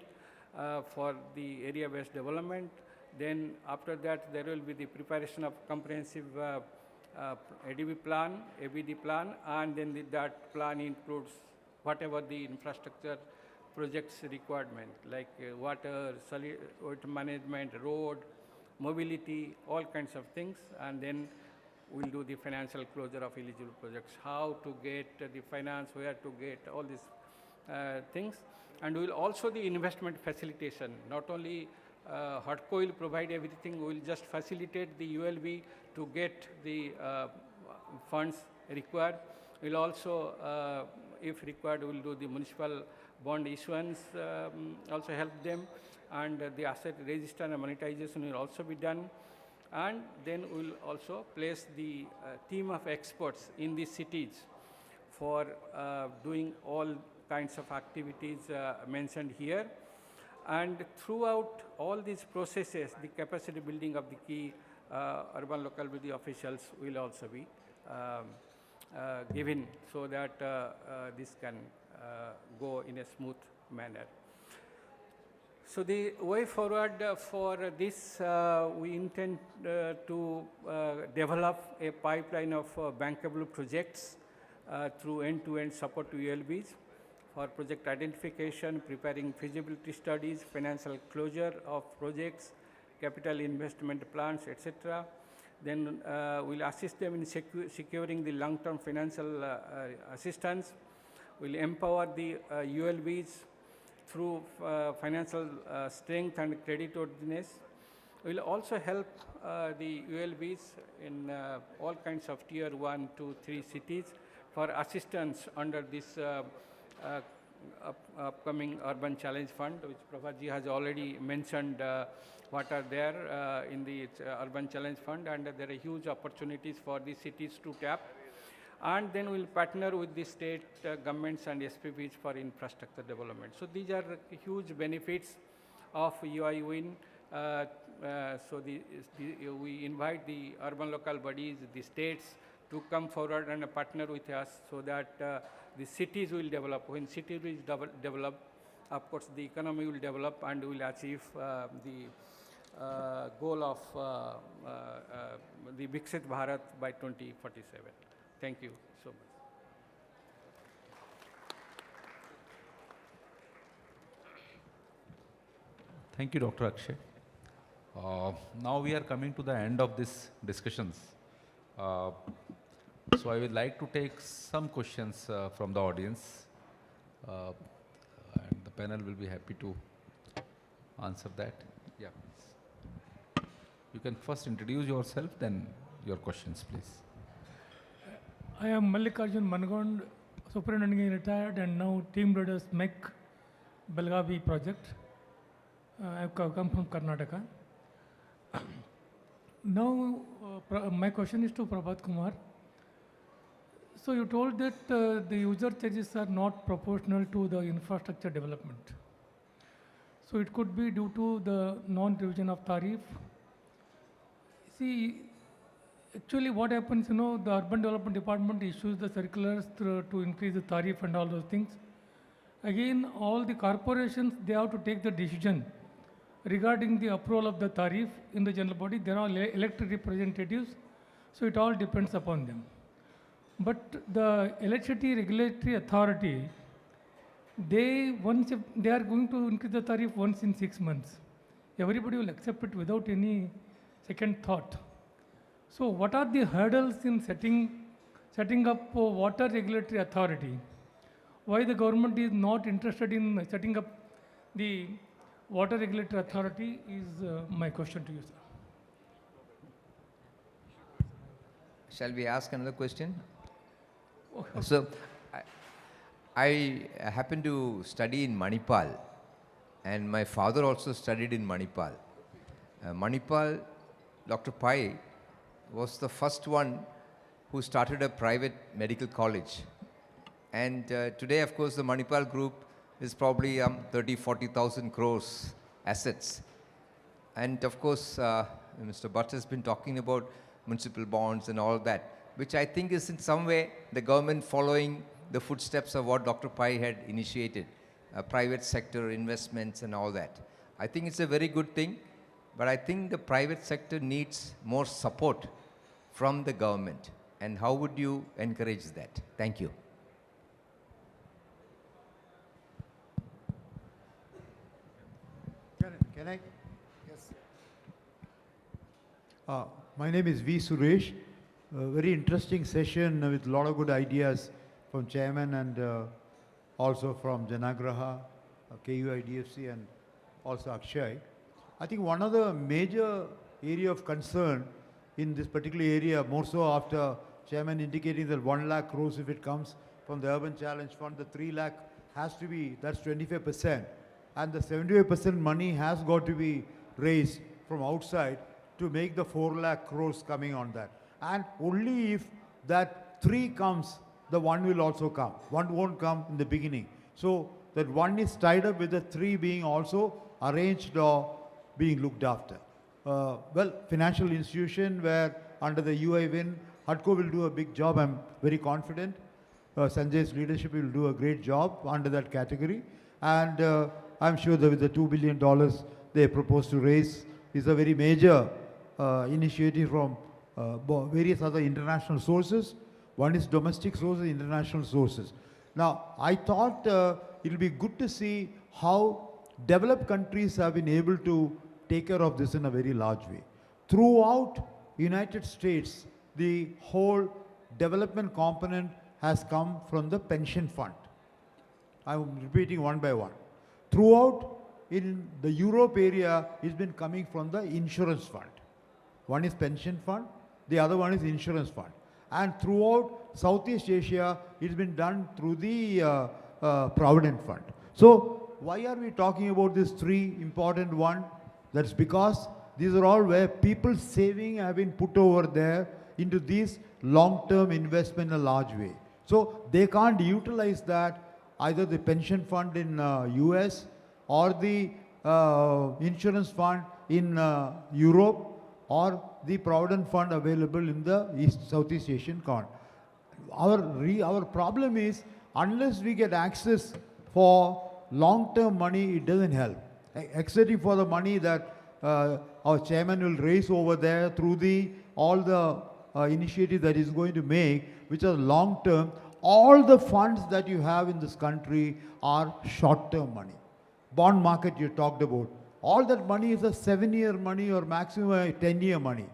for the area-based development. Then after that, there will be the preparation of comprehensive ADB plan, ABD plan, and then that plan includes whatever the infrastructure projects requirement, like water, solid waste management, road, mobility, all kinds of things. And then we'll do the financial closure of eligible projects, how to get the finance, where to get all these things. And we'll also the investment facilitation, not only HUDCO will provide everything, we'll just facilitate the ULB to get the funds required. We'll also, if required, we'll do the municipal bond issuance, also help them, and the asset register and monetization will also be done. And then we'll also place the team of experts in the cities for doing all kinds of activities mentioned here. And throughout all these processes, the capacity building of the key urban local body officials will also be given so that this can go in a smooth manner. So the way forward for this, we intend to develop a pipeline of bankable projects through end-to-end support to ULBs for project identification, preparing feasibility studies, financial closure of projects, capital investment plans, etc. Then we'll assist them in securing the long-term financial assistance. We'll empower the ULBs through financial strength and creditworthiness. We'll also help the ULBs in all kinds of tier 1, 2, 3 cities for assistance under this upcoming Urban Challenge Fund, which Prabhatji has already mentioned what are there in the Urban Challenge Fund, and there are huge opportunities for the cities to tap. And then we'll partner with the state governments and SPVs for infrastructure development. So these are huge benefits of UI Win. We invite the urban local bodies, the states, to come forward and partner with us so that the cities will develop. When cities will develop, of course, the economy will develop and will achieve the goal of the Viksit Bharat by 2047. Thank you so much. Thank you, Dr. Akshay. Now we are coming to the end of this discussions. So I would like to take some questions from the audience, and the panel will be happy to answer that. Yeah, please. You can first introduce yourself, then your questions, please. I am Mallikarjun Managond, superintendent retired and now team leaders MEC Belgavi project. I have come from Karnataka. Now, my question is to Prabhat Kumar. So you told that the user charges are not proportional to the infrastructure development. So it could be due to the non-revision of tariff. See, actually what happens, the urban development department issues the circulars to increase the tariff and all those things. Again, all the corporations, they have to take the decision regarding the approval of the tariff in the general body. There are elected representatives, so it all depends upon them. But the electricity regulatory authority, they are going to increase the tariff once in 6 months. Everybody will accept it without any second thought. So what are the hurdles in setting up a water regulatory authority? Why the government is not interested in setting up the water regulatory authority is my question to you, sir. Shall we ask another question? So, I happen to study in Manipal, and my father also studied in Manipal. Manipal, Dr. Pai was the first one who started a private medical college. And today, of course, the Manipal group is probably 30, 40,000 crores assets. And of course, Mr. Bhatt has been talking about municipal bonds and all that, which I think is in some way the government following the footsteps of what Dr. Pai had initiated, private sector investments and all that. I think it's a very good thing, but I think the private sector needs more support from the government. And how would you encourage that? Thank you. Can I? Yes. My name is V. Suresh. A very interesting session with a lot of good ideas from Chairman and also from Janagraha, KUIDFC, and also Akshay. I think one of the major area of concern in this particular area, more so after Chairman indicating that 1 lakh crores if it comes from the Urban Challenge Fund, the 3 lakh has to be, that's 25%. And the 75% money has got to be raised from outside to make the 4 lakh crores coming on that. And only if that 3 comes, the 1 will also come. 1 won't come in the beginning. So that one is tied up with the three being also arranged or being looked after. Well, financial institution where under the UI win, HUDCO will do a big job, I'm very confident. Sanjay's leadership will do a great job under that category. And I'm sure that with the $2 billion they propose to raise is a very major initiative from various other international sources. One is domestic sources, international sources. Now, I thought it will be good to see how developed countries have been able to take care of this in a very large way. Throughout United States, the whole development component has come from the pension fund. I'm repeating one by one. Throughout in the Europe area, it's been coming from the insurance fund. One is pension fund, the other one is insurance fund. And throughout Southeast Asia, it's been done through the Provident Fund. So why are we talking about these three important ones? That's because these are all where people's saving have been put over there into these long-term investment in a large way. So they can't utilize that, either the pension fund in US or the insurance fund in Europe or the Provident Fund available in the Southeast Asian continent. Our problem is, unless we get access for long-term money, it doesn't help. Except for the money that our chairman will raise over there through all the initiative that he's going to make, which are long-term. All the funds that you have in this country are short-term money. Bond market you talked about. All that money is a 7-year money or maximum a 10-year money.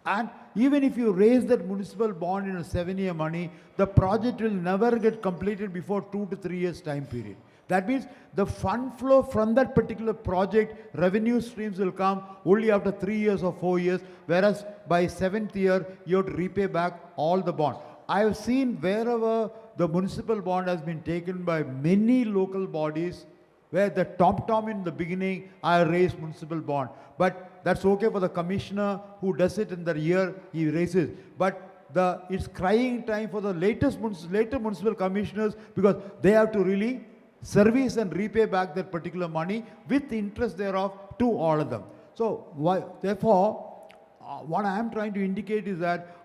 And even if you raise that municipal bond in a 7-year money, the project will never get completed before 2 to 3 years time period. That means the fund flow from that particular project, revenue streams will come only after 3 years or 4 years, whereas by 7th year, you have to repay back all the bond. I have seen wherever the municipal bond has been taken by many local bodies, where the tom-tom in the beginning, I raised municipal bond. But that's okay for the commissioner who does it in the year he raises. But it's crying time for the later municipal commissioners, because they have to really service and repay back that particular money with the interest thereof to all of them. So therefore, what I am trying to indicate is that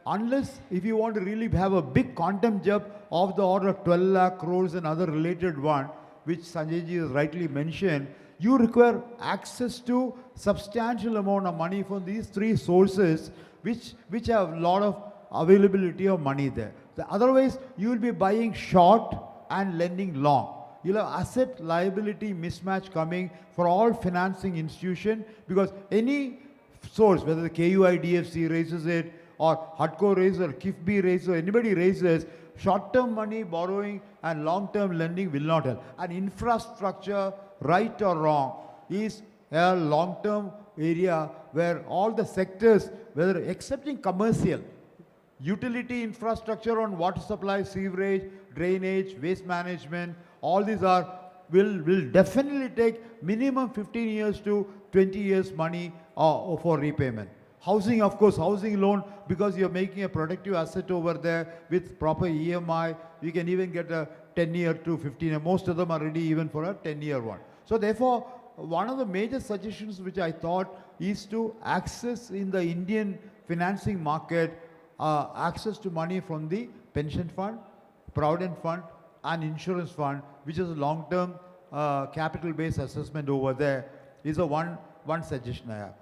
if you want to really have a big quantum jump of the order of 12 lakh crores and other related one, which Sanjayji has rightly mentioned, you require access to substantial amount of money from these three sources, which have a lot of availability of money there. Otherwise, you will be buying short and lending long. You'll have asset liability mismatch coming for all financing institutions, because any source, whether the KUIDFC raises it, or HUDCO raises, or KIFBI raises, or anybody raises, short-term money borrowing and long-term lending will not help. And infrastructure, right or wrong, is a long-term area where all the sectors, whether excepting commercial, utility infrastructure on water supply, sewerage, drainage, waste management, all these will definitely take minimum 15 years to 20 years money for repayment. Housing, of course, housing loan, because you're making a productive asset over there with proper EMI, you can even get a 10-year to 15-year. Most of them are ready even for a 10-year one. So therefore, one of the major suggestions which I thought is to access in the Indian financing market, access to money from the pension fund, provident fund, and insurance fund, which is a long-term capital-based assessment over there, is a one suggestion I have.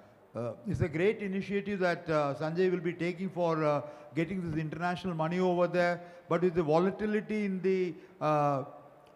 It's a great initiative that Sanjay will be taking for getting this international money over there. But with the volatility in the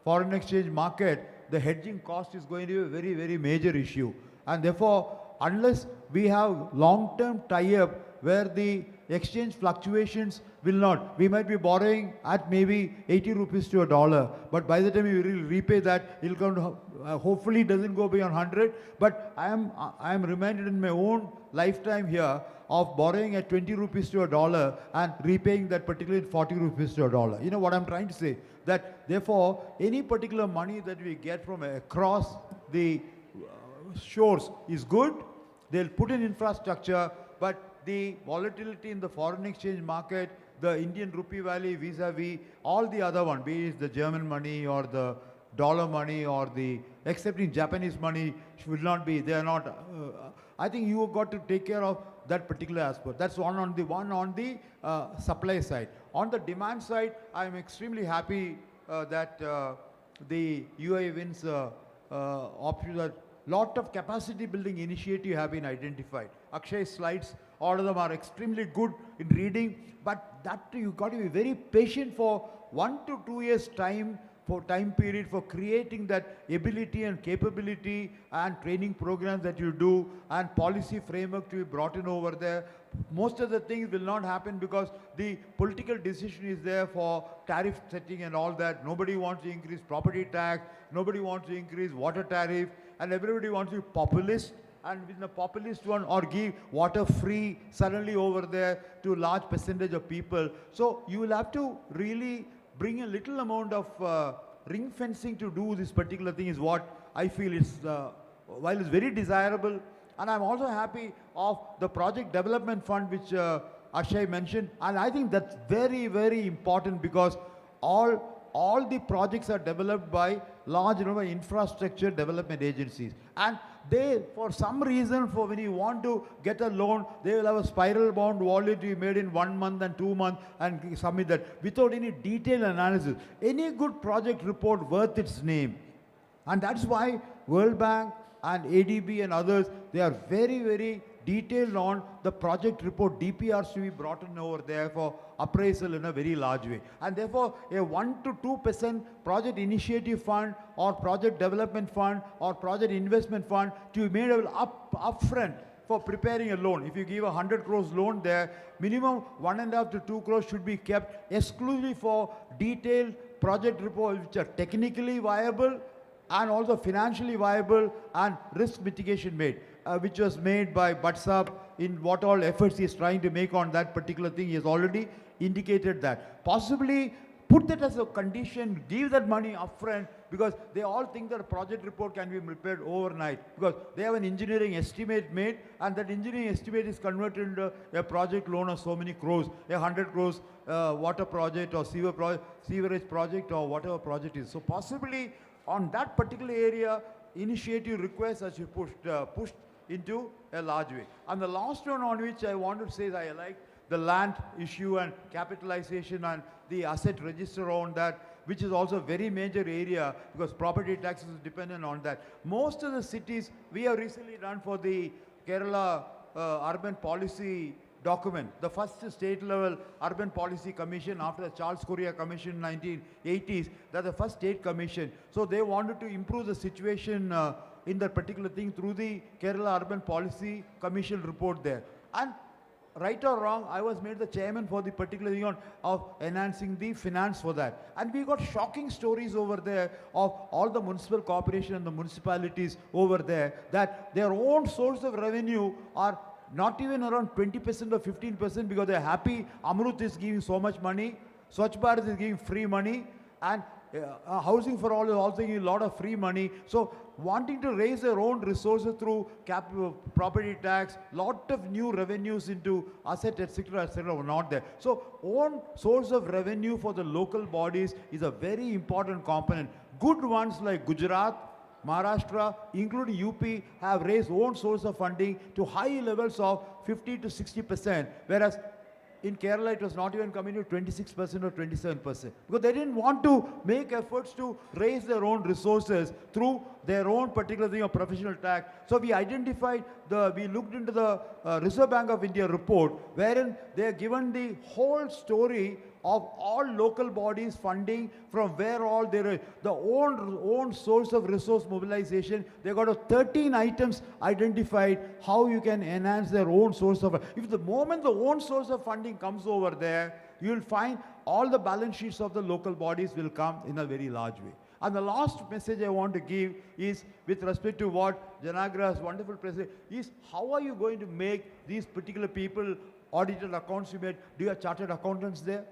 foreign exchange market, the hedging cost is going to be a very, very major issue. And therefore, unless we have long-term tie-up where the exchange fluctuations will not, we might be borrowing at maybe 80 rupees to $1, but by the time you repay that, it'll come to, hopefully it doesn't go beyond 100. But I am reminded in my own lifetime here of borrowing at 20 rupees to $1 and repaying that particularly 40 rupees to $1. You know what I'm trying to say? That therefore, any particular money that we get from across the shores is good. They'll put in infrastructure, but the volatility in the foreign exchange market, the Indian rupee value vis-a-vis all the other one, be it the German money or the dollar money or the accepting Japanese money will not be, they are not, I think you have got to take care of that particular aspect. That's one on the supply side. On the demand side, I am extremely happy that the UAE wins option that lot of capacity building initiative have been identified. Akshay's slides, all of them are extremely good in reading, but that you got to be very patient for 1 to 2 years time period for creating that ability and capability and training programs that you do and policy framework to be brought in over there. Most of the things will not happen because the political decision is there for tariff setting and all that. Nobody wants to increase property tax, nobody wants to increase water tariff, and everybody wants to be populist, and within a populist one or give water free suddenly over there to a large percentage of people. So you will have to really bring a little amount of ring fencing to do this particular thing is what I feel is, while it's very desirable, and I'm also happy of the project development fund which Akshay mentioned, and I think that's very, very important because all the projects are developed by large number of infrastructure development agencies, and they, for some reason, for when you want to get a loan, they will have a spiral bound wallet you made in 1 month and 2 months and submit that without any detailed analysis. Any good project report worth its name. And that's why World Bank and ADB and others, they are very, very detailed on the project report. DPRs to be brought in over there for appraisal in a very large way. And therefore, a 1 to 2% project initiative fund or project development fund or project investment fund to be made upfront for preparing a loan. If you give a 100 crores loan there, minimum 1.5 to 2 crores should be kept exclusively for detailed project reports which are technically viable and also financially viable and risk mitigation made, which was made by Bhatt in what all efforts he is trying to make on that particular thing. He has already indicated that. Possibly put that as a condition, give that money upfront, because they all think that a project report can be prepared overnight because they have an engineering estimate made, and that engineering estimate is converted into a project loan of so many crores, 100 crores water project or sewerage project or whatever project is. So possibly on that particular area, initiative requests are pushed into a large way. And the last one on which I want to say that I like the land issue and capitalization and the asset register on that, which is also a very major area because property taxes is dependent on that. Most of the cities, we have recently done for the Kerala urban policy document, the first state level urban policy commission after the Charles Correa commission in 1980s, that's the first state commission. So they wanted to improve the situation in that particular thing through the Kerala urban policy commission report there. And right or wrong, I was made the chairman for the particular thing of enhancing the finance for that. And we got shocking stories over there of all the municipal corporation and the municipalities over there that their own source of revenue are not even around 20% or 15% because they're happy. Amrut is giving so much money, Swachh Bharat is giving free money, and Housing for All is also giving a lot of free money. So wanting to raise their own resources through property tax, lot of new revenues into asset, etc., were not there. So own source of revenue for the local bodies is a very important component. Good ones like Gujarat, Maharashtra, including UP, have raised own source of funding to high levels of 50 to 60%, whereas in Kerala it was not even coming to 26% or 27%, because they didn't want to make efforts to raise their own resources through their own particular thing of professional tax. So we identified, we looked into the Reserve Bank of India report, wherein they are given the whole story of all local bodies funding from where all their own source of resource mobilization. They got 13 items identified how you can enhance their own source of. If the moment the own source of funding comes over there, you will find all the balance sheets of the local bodies will come in a very large way. And the last message I want to give is with respect to what Janagra's wonderful president is, how are you going to make these particular people audited accounts you made? Do you have chartered accountants there?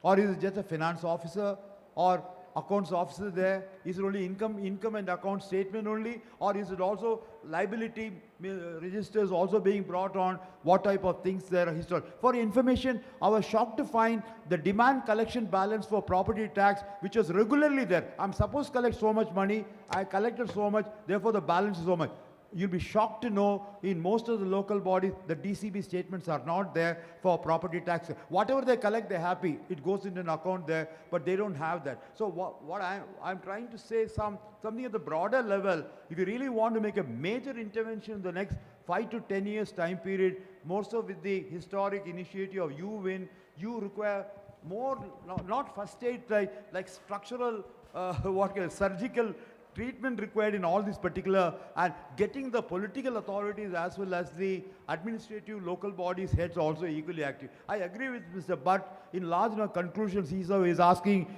Or is it just a finance officer? Or accounts officer there? Is it only income and account statement only? Or is it also liability registers also being brought on? What type of things there are historical? For information, I was shocked to find the demand collection balance for property tax, which was regularly there. I'm supposed to collect so much money, I collected so much, therefore the balance is so much. You'll be shocked to know in most of the local bodies, the DCB statements are not there for property tax. Whatever they collect, they're happy. It goes into an account there, but they don't have that. So what I'm trying to say something at the broader level. If you really want to make a major intervention in the next 5 to 10 years time period, most of with the historic initiative of you require more, not first aid like structural, surgical treatment required in all these particular, and getting the political authorities as well as the administrative local bodies heads also equally active. I agree with Mr. Bhatt in large conclusions. He is asking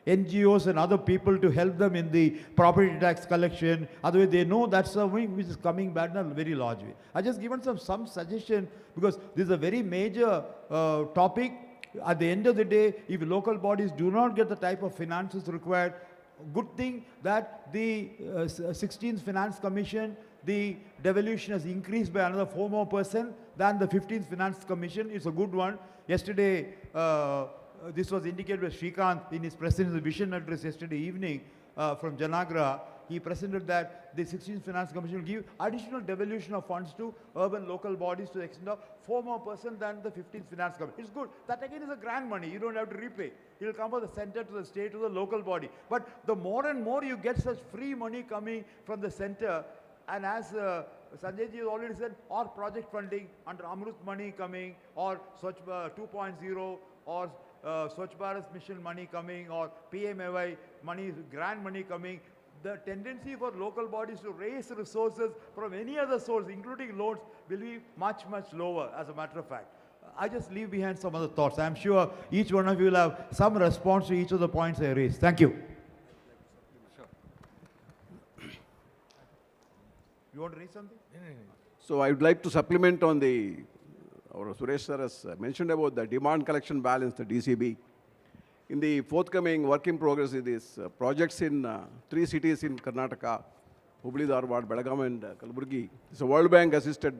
NGOs and other people to help them in the property tax collection. Otherwise, they know that's something which is coming back in a very large way. I just given some suggestion because this is a very major topic. At the end of the day, if local bodies do not get the type of finances required, good thing that the 16th Finance Commission, the devolution has increased by another 4% more than the 15th Finance Commission. It's a good one. Yesterday, this was indicated by Srikanth in his President's vision address yesterday evening from Janagraha. He presented that the 16th Finance Commission will give additional devolution of funds to urban local bodies to the extent of 4% more than the 15th Finance Commission. It's good. That again is a grant money. You don't have to repay. It will come from the center to the state to the local body. But the more and more you get such free money coming from the center, and as Sanjay ji has already said, or project funding under Amrut money coming, or Swachh 2.0, or Swachh Bharat Mission money coming, or PMAY money, grant money coming, the tendency for local bodies to raise resources from any other source, including loans, will be much, much lower, as a matter of fact. I just leave behind some other thoughts. I'm sure each one of you will have some response to each of the points I raised. Thank you. You want to raise something? So I would like to supplement on our Suresh sir has mentioned about the demand collection balance, the DCB. In the forthcoming work in progress, it is projects in 3 cities in Karnataka, Hubli, Dharwad, Belagaum and Kalburgi. It's a World Bank assisted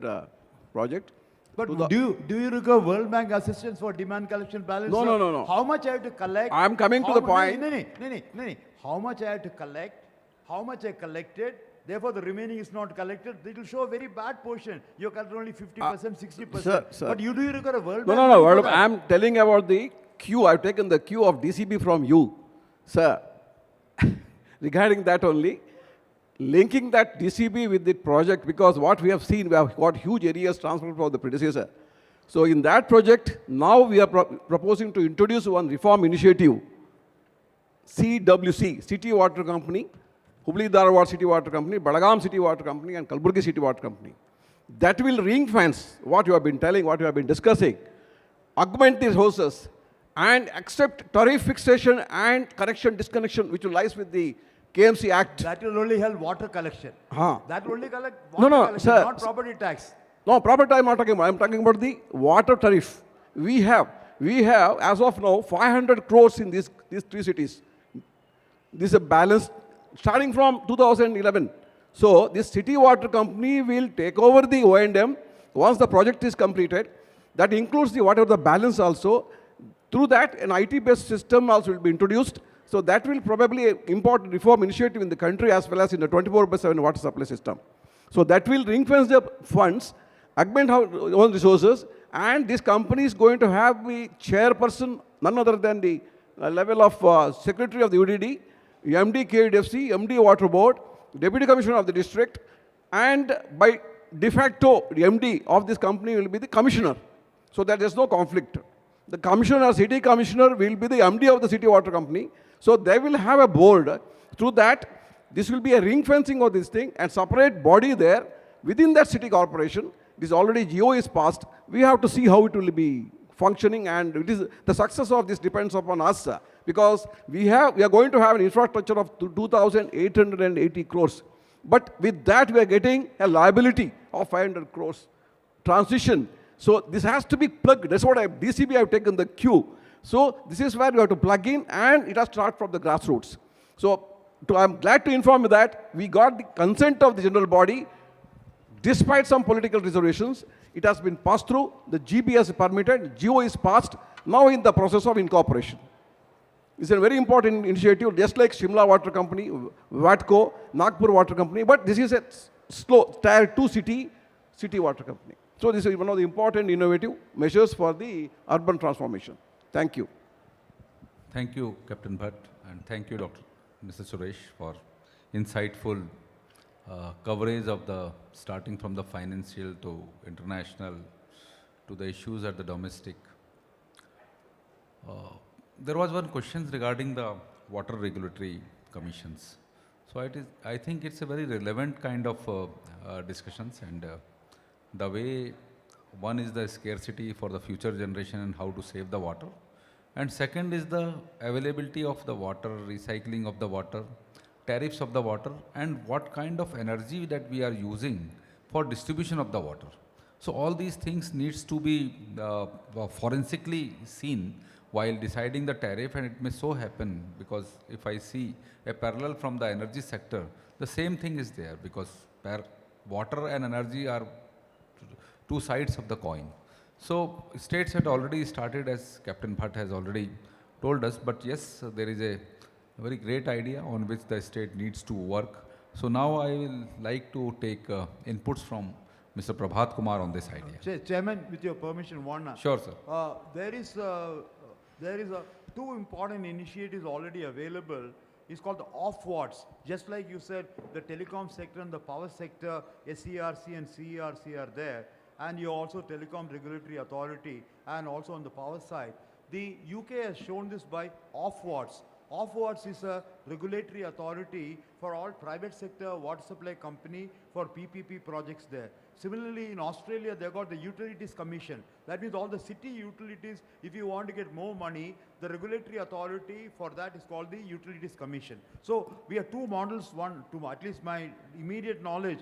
project. But do you require World Bank assistance for demand collection balance? No. How much I have to collect? I am coming to the point. No. How much I have to collect? How much I collected? Therefore, the remaining is not collected. It will show a very bad portion. You collect only 50%, 60%. Sir. But do you require a World Bank? No. I am telling about the queue. I've taken the queue of DCB from you, sir. Regarding that only, linking that DCB with the project, because what we have seen, we have got huge areas transferred from the predecessor. So in that project, now we are proposing to introduce one reform initiative, CWC, City Water Company, Hubli Dharwad City Water Company, Belagaum City Water Company and Kalburgi City Water Company. That will ring fence what you have been telling, what you have been discussing, augment the resources and accept tariff fixation and correction disconnection which lies with the KMC Act. That will only help water collection. That will only collect water collection, sir, not property tax. No, property I'm not talking about. I'm talking about the water tariff. We have as of now 500 crores in these 3 cities. This is a balance starting from 2011. So this city water company will take over the O&M once the project is completed. That includes whatever the balance also. Through that, an IT-based system also will be introduced. So that will probably import reform initiative in the country as well as in the 24/7 water supply system. So that will ring-fence the funds, augment our own resources, and this company is going to have the chairperson, none other than the level of secretary of the UDD, MD KDFC, MD Water Board, Deputy Commissioner of the district, and by de facto, the MD of this company will be the commissioner, so that there's no conflict. The commissioner, city commissioner, will be the MD of the city water company. So they will have a board. Through that, this will be a ring fencing of this thing and separate body there within that city corporation. This already GO is passed. We have to see how it will be functioning, and it is the success of this depends upon us, because we are going to have an infrastructure of 2,880 crores. But with that, we are getting a liability of 500 crores transition. So this has to be plugged. That's what DCB have taken the cue. So this is where you have to plug in, and it has to start from the grassroots. So I'm glad to inform you that we got the consent of the general body. Despite some political reservations, it has been passed through, the GB has permitted, GO is passed, now in the process of incorporation. It's a very important initiative, just like Shimla Water Company, Watco, Nagpur Water Company, but this is a slow, tier 2 city water company. So this is one of the important innovative measures for the urban transformation. Thank you. Thank you, Captain Bhatt, and thank you, Mr. Suresh, for insightful coverage of the starting from the financial to international to the issues at the domestic. There was one question regarding the water regulatory commissions. So I think it's a very relevant kind of discussions, and the way one is the scarcity for the future generation and how to save the water. And second is the availability of the water, recycling of the water, tariffs of the water, and what kind of energy that we are using for distribution of the water. So all these things needs to be forensically seen while deciding the tariff, and it may so happen, because if I see a parallel from the energy sector, the same thing is there, because water and energy are two sides of the coin. So states had already started, as Captain Bhatt has already told us, but yes, there is a very great idea on which the state needs to work. So now I will like to take inputs from Mr. Prabhat Kumar on this idea. Chairman, with your permission, one. Sure, sir. There is two important initiatives already available. It's called the off-wards. Just like you said, the telecom sector and the power sector, SERC and CERC are there. And you also Telecom Regulatory Authority, and also on the power side. The UK has shown this by off-wards. Off-wards is a regulatory authority for all private sector water supply company for PPP projects there. Similarly, in Australia, they've got the Utilities Commission. That means all the city utilities, if you want to get more money, the regulatory authority for that is called the Utilities Commission. So we have two models, at least my immediate knowledge.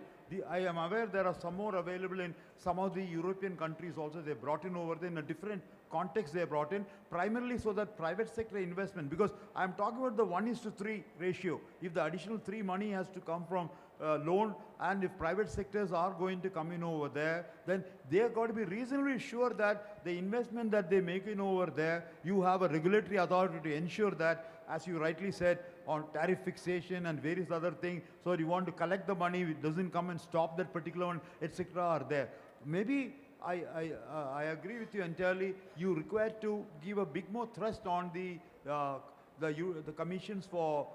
I am aware there are some more available in some of the European countries also. They brought in over there in a different context they brought in, primarily so that private sector investment, because I am talking about the 1:3 ratio. If the additional 3 money has to come from loan, and if private sectors are going to come in over there, then they have got to be reasonably sure that the investment that they make in over there, you have a regulatory authority to ensure that, as you rightly said, on tariff fixation and various other things, so you want to collect the money, it doesn't come and stop that particular one, etc. are there. Maybe I agree with you entirely. You require to give a big more thrust on the commissions for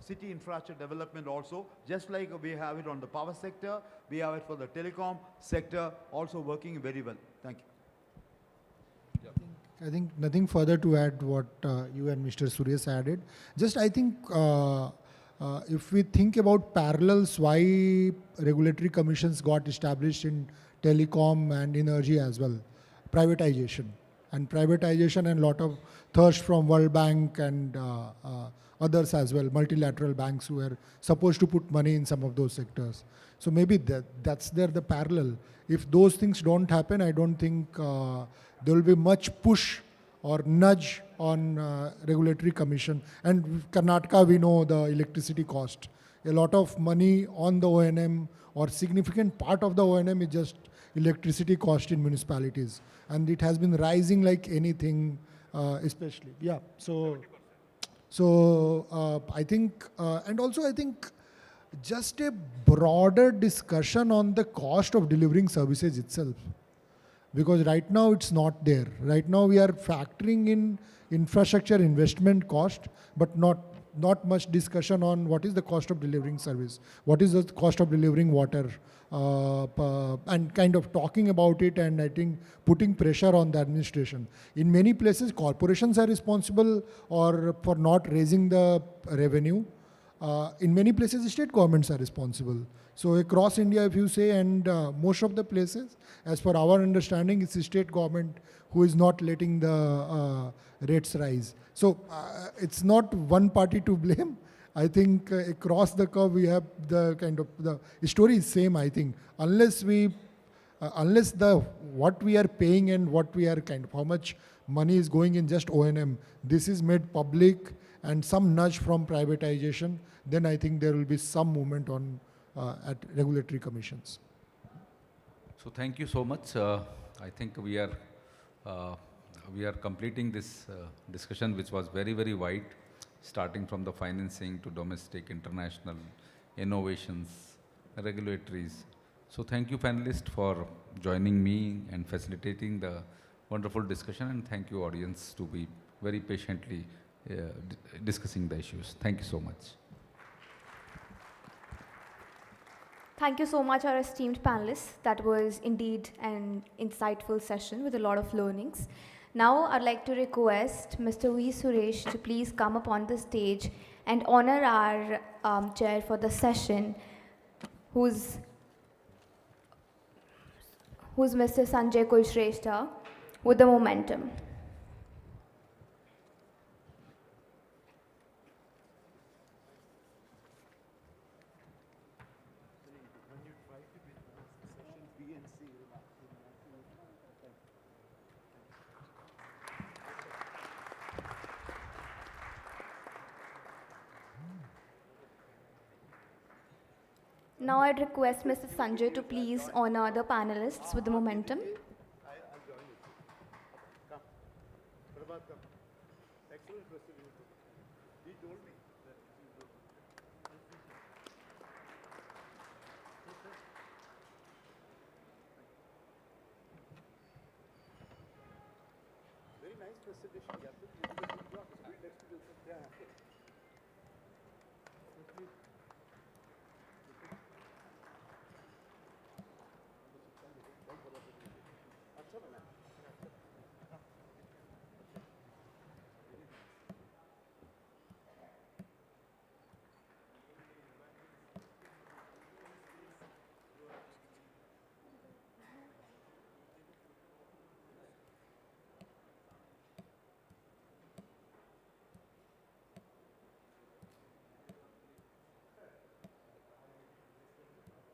city infrastructure development also, just like we have it on the power sector, we have it for the telecom sector, also working very well. Thank you. I think nothing further to add what you and Mr. Suresh added. Just I think if we think about parallels, why regulatory commissions got established in telecom and energy as well, privatization and lot of thirst from World Bank and others as well, multilateral banks who are supposed to put money in some of those sectors. So maybe that's there the parallel. If those things don't happen, I don't think there will be much push or nudge on regulatory commission. And Karnataka, we know the electricity cost. A lot of money on the O&M, or significant part of the O&M is just electricity cost in municipalities. And it has been rising like anything, especially. Yeah, so I think, and also I think just a broader discussion on the cost of delivering services itself. Because right now it's not there. Right now we are factoring in infrastructure investment cost, but not much discussion on what is the cost of delivering service, what is the cost of delivering water, and kind of talking about it, and I think putting pressure on the administration. In many places, corporations are responsible or for not raising the revenue. In many places, state governments are responsible. So across India, if you say, and most of the places, as per our understanding, it's the state government who is not letting the rates rise. So it's not one party to blame. I think across the curve, we have the kind of, the story is same, I think. Unless we unless the what we are paying and what we are kind of how much money is going in just O&M, this is made public and some nudge from privatization, then I think there will be some movement on at regulatory commissions. So thank you so much. I think uh, we are completing this discussion, which was very, very wide, starting from the financing to domestic, international, innovations, regulatories. So thank you, panelists, for joining me and facilitating the wonderful discussion, and thank you, audience, to be very patiently discussing the issues. Thank you so much. Thank you so much, our esteemed panelists. That was indeed an insightful session with a lot of learnings. Now, I'd like to request Mr. V. Suresh to please come up on the stage and honor our chair for the session, who's Mr. Sanjay Kulshrestha, with the momentum. Now I'd request Mr. Sanjay to please honor the panelists with the momentum. Very nice presentation.